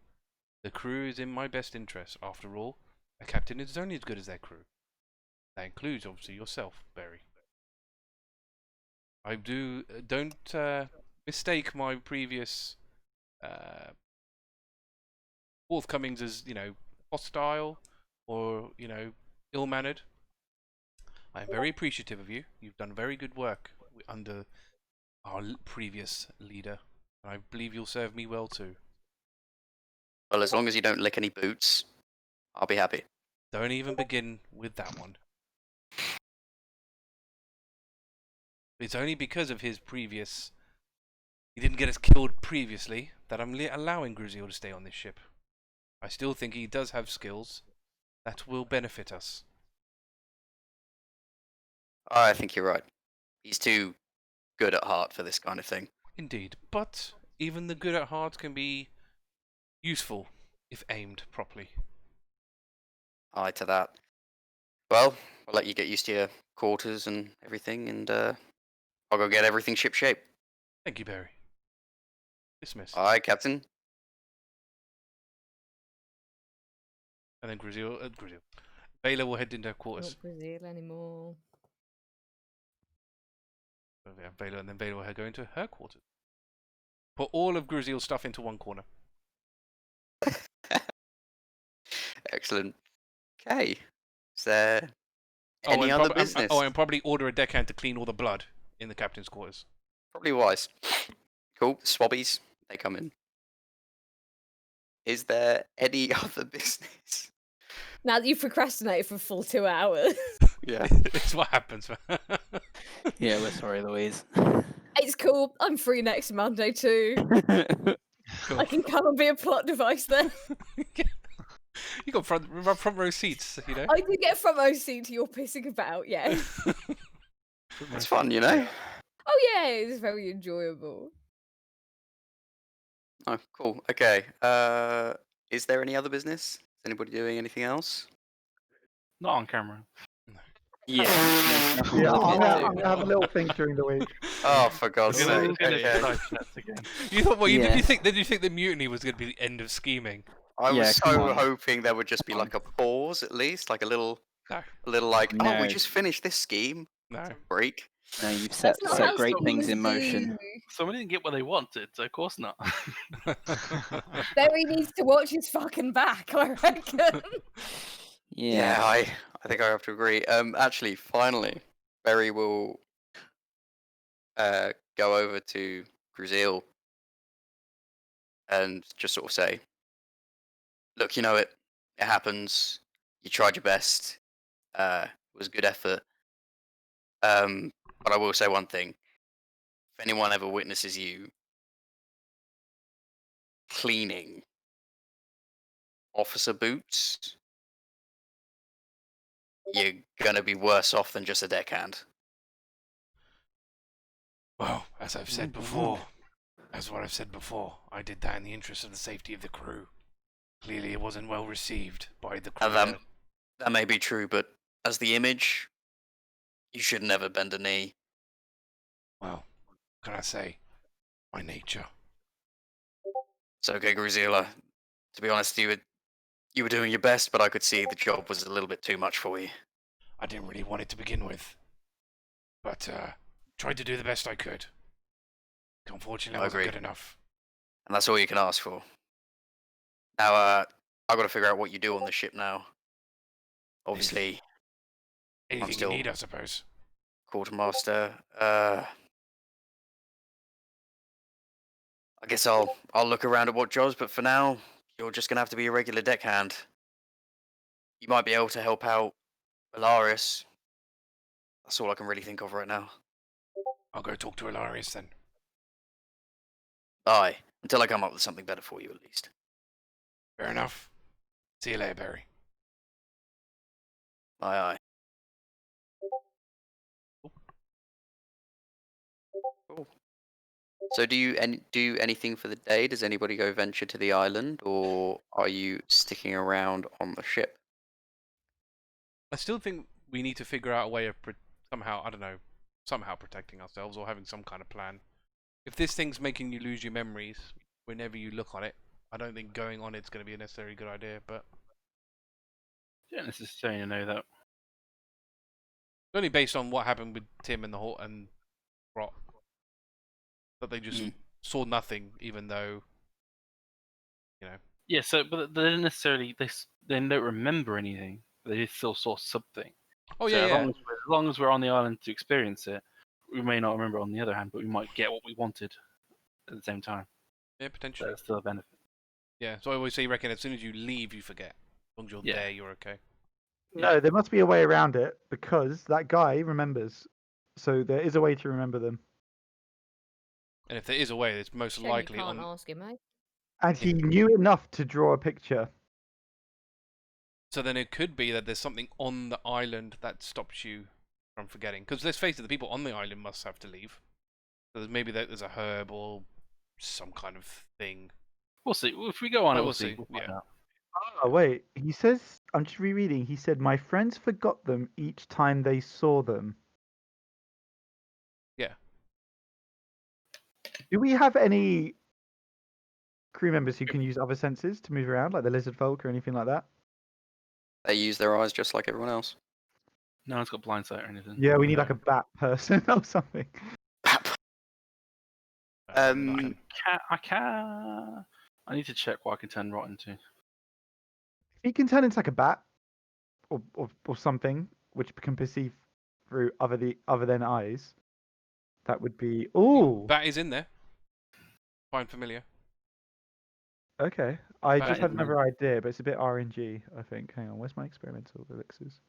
The crew is in my best interest. After all, a captain is only as good as their crew. That includes, obviously, yourself, Barry. Don't mistake my previous forthcomings as, hostile or, ill-mannered. I am very appreciative of you. You've done very good work under our previous leader, and I believe you'll serve me well too. Well, as long as you don't lick any boots, I'll be happy. Don't even begin with that one. It's only because of his previous... He didn't get us killed previously that I'm allowing Gruzeel to stay on this ship. I still think he does have skills that will benefit us. I think you're right. He's too good at heart for this kind of thing. Indeed, but even the good at heart can be useful if aimed properly. Aye to that. Well, I'll let you get used to your quarters and everything, and I'll go get everything shipshape. Thank you, Barry. Dismissed. Aye, Captain. And then Gruzeel. Baylor will head into her quarters. Not Brazil anymore. So, yeah, Baylor, and then Baylor will go into her quarters. Put all of Gruzeel's stuff into one corner. Excellent. Okay. Is there any other business? And probably order a deckhand to clean all the blood in the captain's quarters. Probably wise. Cool. Swabbies, they come in. Is there any other business? Now that you've procrastinated for a full 2 hours. Yeah. It's what happens. Yeah, we're sorry, Louise. It's cool. I'm free next Monday too. Cool. I can come and be a plot device then. You got front row seats, you know. I do get front row seat to your pissing about, yeah. It's fun, you know? Oh yeah, it's very enjoyable. Oh, cool. Okay. Is there any other business? Is anybody doing anything else? Not on camera. Yeah. Yeah, I'm gonna have a little think during the week. Oh, for God's It's gonna- sake. it's gonna Okay. type nets again. You thought? Well, Yeah. did you think the mutiny was going to be the end of scheming? I Yeah, was come so on. hoping there would just be Come like a pause at least, like a little No, like, oh, we No. just finished this scheme. no. Break. No, you've set That's not how great things schemes in motion. do. Someone didn't get what they wanted, so of course not. Barry needs to watch his fucking back, I reckon. Yeah, I think I have to agree. Actually, finally, Barry will go over to Gruzeel and just sort of say, look, you know it happens. You tried your best. It was a good effort. But I will say one thing. If anyone ever witnesses you cleaning officer boots, you're gonna be worse off than just a deckhand. Well, as I've said before, I did that in the interest of the safety of the crew. Clearly, it wasn't well received by the crew. And that may be true, but as the image, you should never bend a knee. Well, what can I say? My nature. It's okay, Gruzeel. To be honest, you were doing your best, but I could see the job was a little bit too much for you. I didn't really want it to begin with, but tried to do the best I could. Unfortunately, I I wasn't agree. good enough. And that's all you can ask for. Now, I've got to figure out what you do on the ship now. Obviously, Anything still- you need, I suppose. quartermaster. I guess I'll look around at what jobs, but for now, you're just gonna have to be a regular deckhand. You might be able to help out Alarias. That's all I can really think of right now. I'll go talk to Alarias then. Aye, until I come up with something better for you, at least. Fair enough. See you later, Barry. Aye, aye. Cool. So, do you do anything for the day? Does anybody go venture to the island, or are you sticking around on the ship? I still think we need to figure out a way of somehow protecting ourselves or having some kind of plan. If this thing's making you lose your memories whenever you look on it, I don't think going on it's going to be a necessarily good idea, but You don't necessarily know that. it's only based on what happened with Tim and and Rot. That they just saw nothing, even though, you know. Yeah, so but they didn't necessarily they don't remember anything. They still saw something. Oh So yeah, as yeah. long as we're on the island to experience it, we may not remember on the other hand, but we might get what we wanted at the same time. Yeah, potentially. That's still a benefit. Yeah. So I always say, you reckon as soon as you leave, you forget. As long as you're Yeah. there, you're okay. No, there must be a way around it because that guy remembers. So there is a way to remember them. And if there is a way, it's most Shame likely you can't on. ask him, mate. And he knew enough to draw a picture. So then it could be that there's something on the island that stops you from forgetting. Because let's face it, the people on the island must have to leave. So maybe there's a herb or some kind of thing. We'll see. If we go on Oh, it, we'll we'll see. see, We'll find yeah. out. Oh, wait. He says, I'm just rereading. He said, my friends forgot them each time they saw them. Yeah. Do we have any crew members who can use other senses to move around, like the Lizardfolk or anything like that? They use their eyes just like everyone else. No one's got blind sight or anything. Yeah, we need like No. a bat person or something. Nothing. I need to check what I can turn rot into. He can turn into like a bat or something which can perceive through other than eyes. That would be That is in there. Find familiar. Okay. I That just had is another idea, but it's a bit RNG, I think. Hang on, where's my experimental elixirs?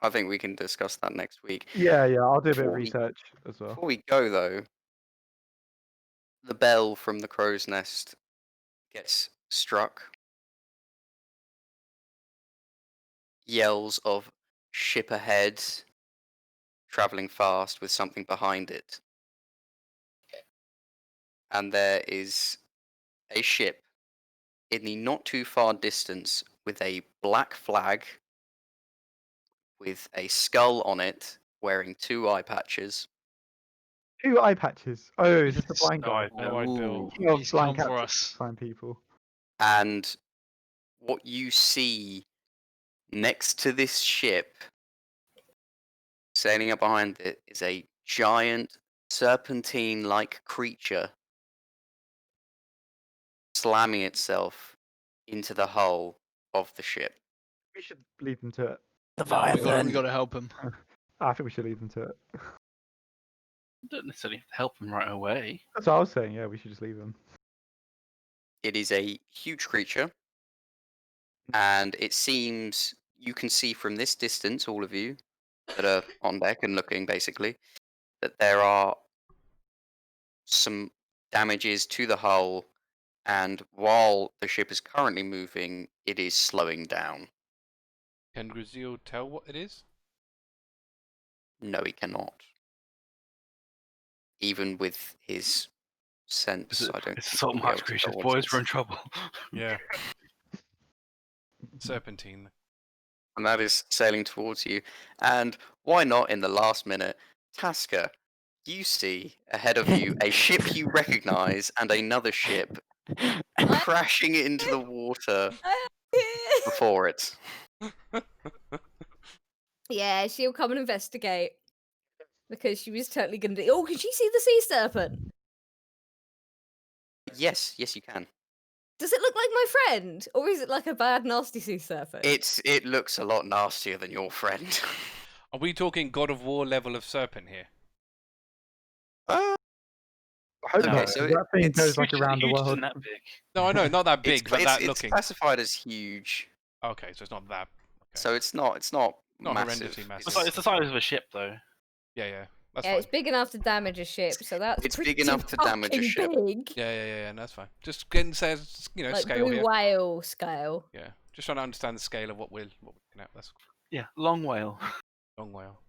I think we can discuss that next week. Yeah, I'll do a bit of Before we- research as well. Before we go, though, the bell from the crow's nest gets struck. Yells of ship ahead, traveling fast with something behind it. And there is a ship in the not too far distance with a black flag with a skull on it, wearing 2 eye patches. 2 eye patches. Oh, is this the blind guy? Wide bill. King of He's blind come for captures us. blind people. And what you see next to this ship, sailing up behind it, is a giant serpentine-like creature slamming itself into the hull of the ship. We should lead them to it. Leviathan. We got to help him. I think we should lead them to it. Don't necessarily have to help them right away. That's what I was saying. Yeah, we should just leave them. It is a huge creature, and it seems you can see from this distance, all of you that are on deck and looking, basically, that there are some damages to the hull, and while the ship is currently moving, it is slowing down. Can Gruzeel tell what it is? No, he cannot. Even with his sense, I don't It's think so he'll be able much to creatures, tell what boys. it We're in is. trouble. Yeah. Serpentine. And that is sailing towards you. And why not, in the last minute, Taska, you see ahead of you a ship you recognize and another ship crashing into the water before it. Yeah, she'll come and investigate. Because she was totally going to be. Oh, can she see the sea serpent? Yes, you can. Does it look like my friend? Or is it like a bad, nasty sea serpent? It looks a lot nastier than your friend. Are we talking God of War level of serpent here? I hope No, not. so that thing it's goes like Huge- around the huge world. isn't that big. No, I know, not that big, it's, but that it's looking. classified as huge, Okay, so it's not that. Okay. so it's not Not massive. horrendously massive. It's the size of a ship, though. Yeah. That's Yeah, fine. it's big enough to damage a ship, so that's It's big pretty enough to damage a fucking ship. Big. Yeah, that's fine. Just getting says, Like scale blue here. whale scale. Yeah, just trying to understand the scale of what we're looking at. That's Yeah, long whale. a long whale.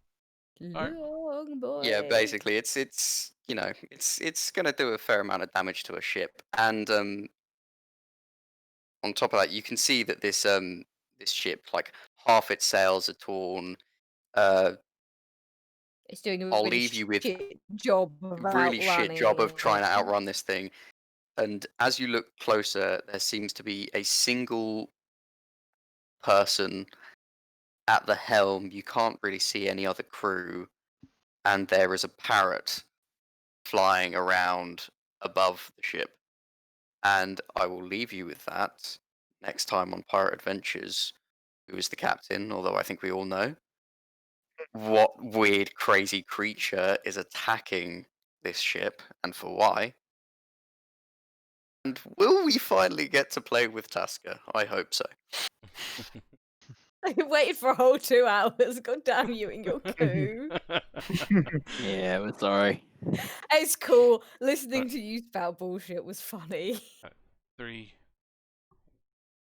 Alright. Long boy. Yeah, basically, it's gonna do a fair amount of damage to a ship, and on top of that, you can see that this ship, like half its sails are torn. It's doing a I'll really leave you with shit job of really shit job of trying to outrunning outrun this thing. And as you look closer, there seems to be a single person at the helm. You can't really see any other crew, and there is a parrot flying around above the ship. And I will leave you with that next time on Pirate Adventures. who is the captain, although I think we all know, what weird, crazy creature is attacking this ship and for why. And will we finally get to play with Taska? I hope so. I waited for a whole 2 hours. God damn you and your coup. Yeah, we're sorry. It's cool. Listening to you spout bullshit was funny. 3,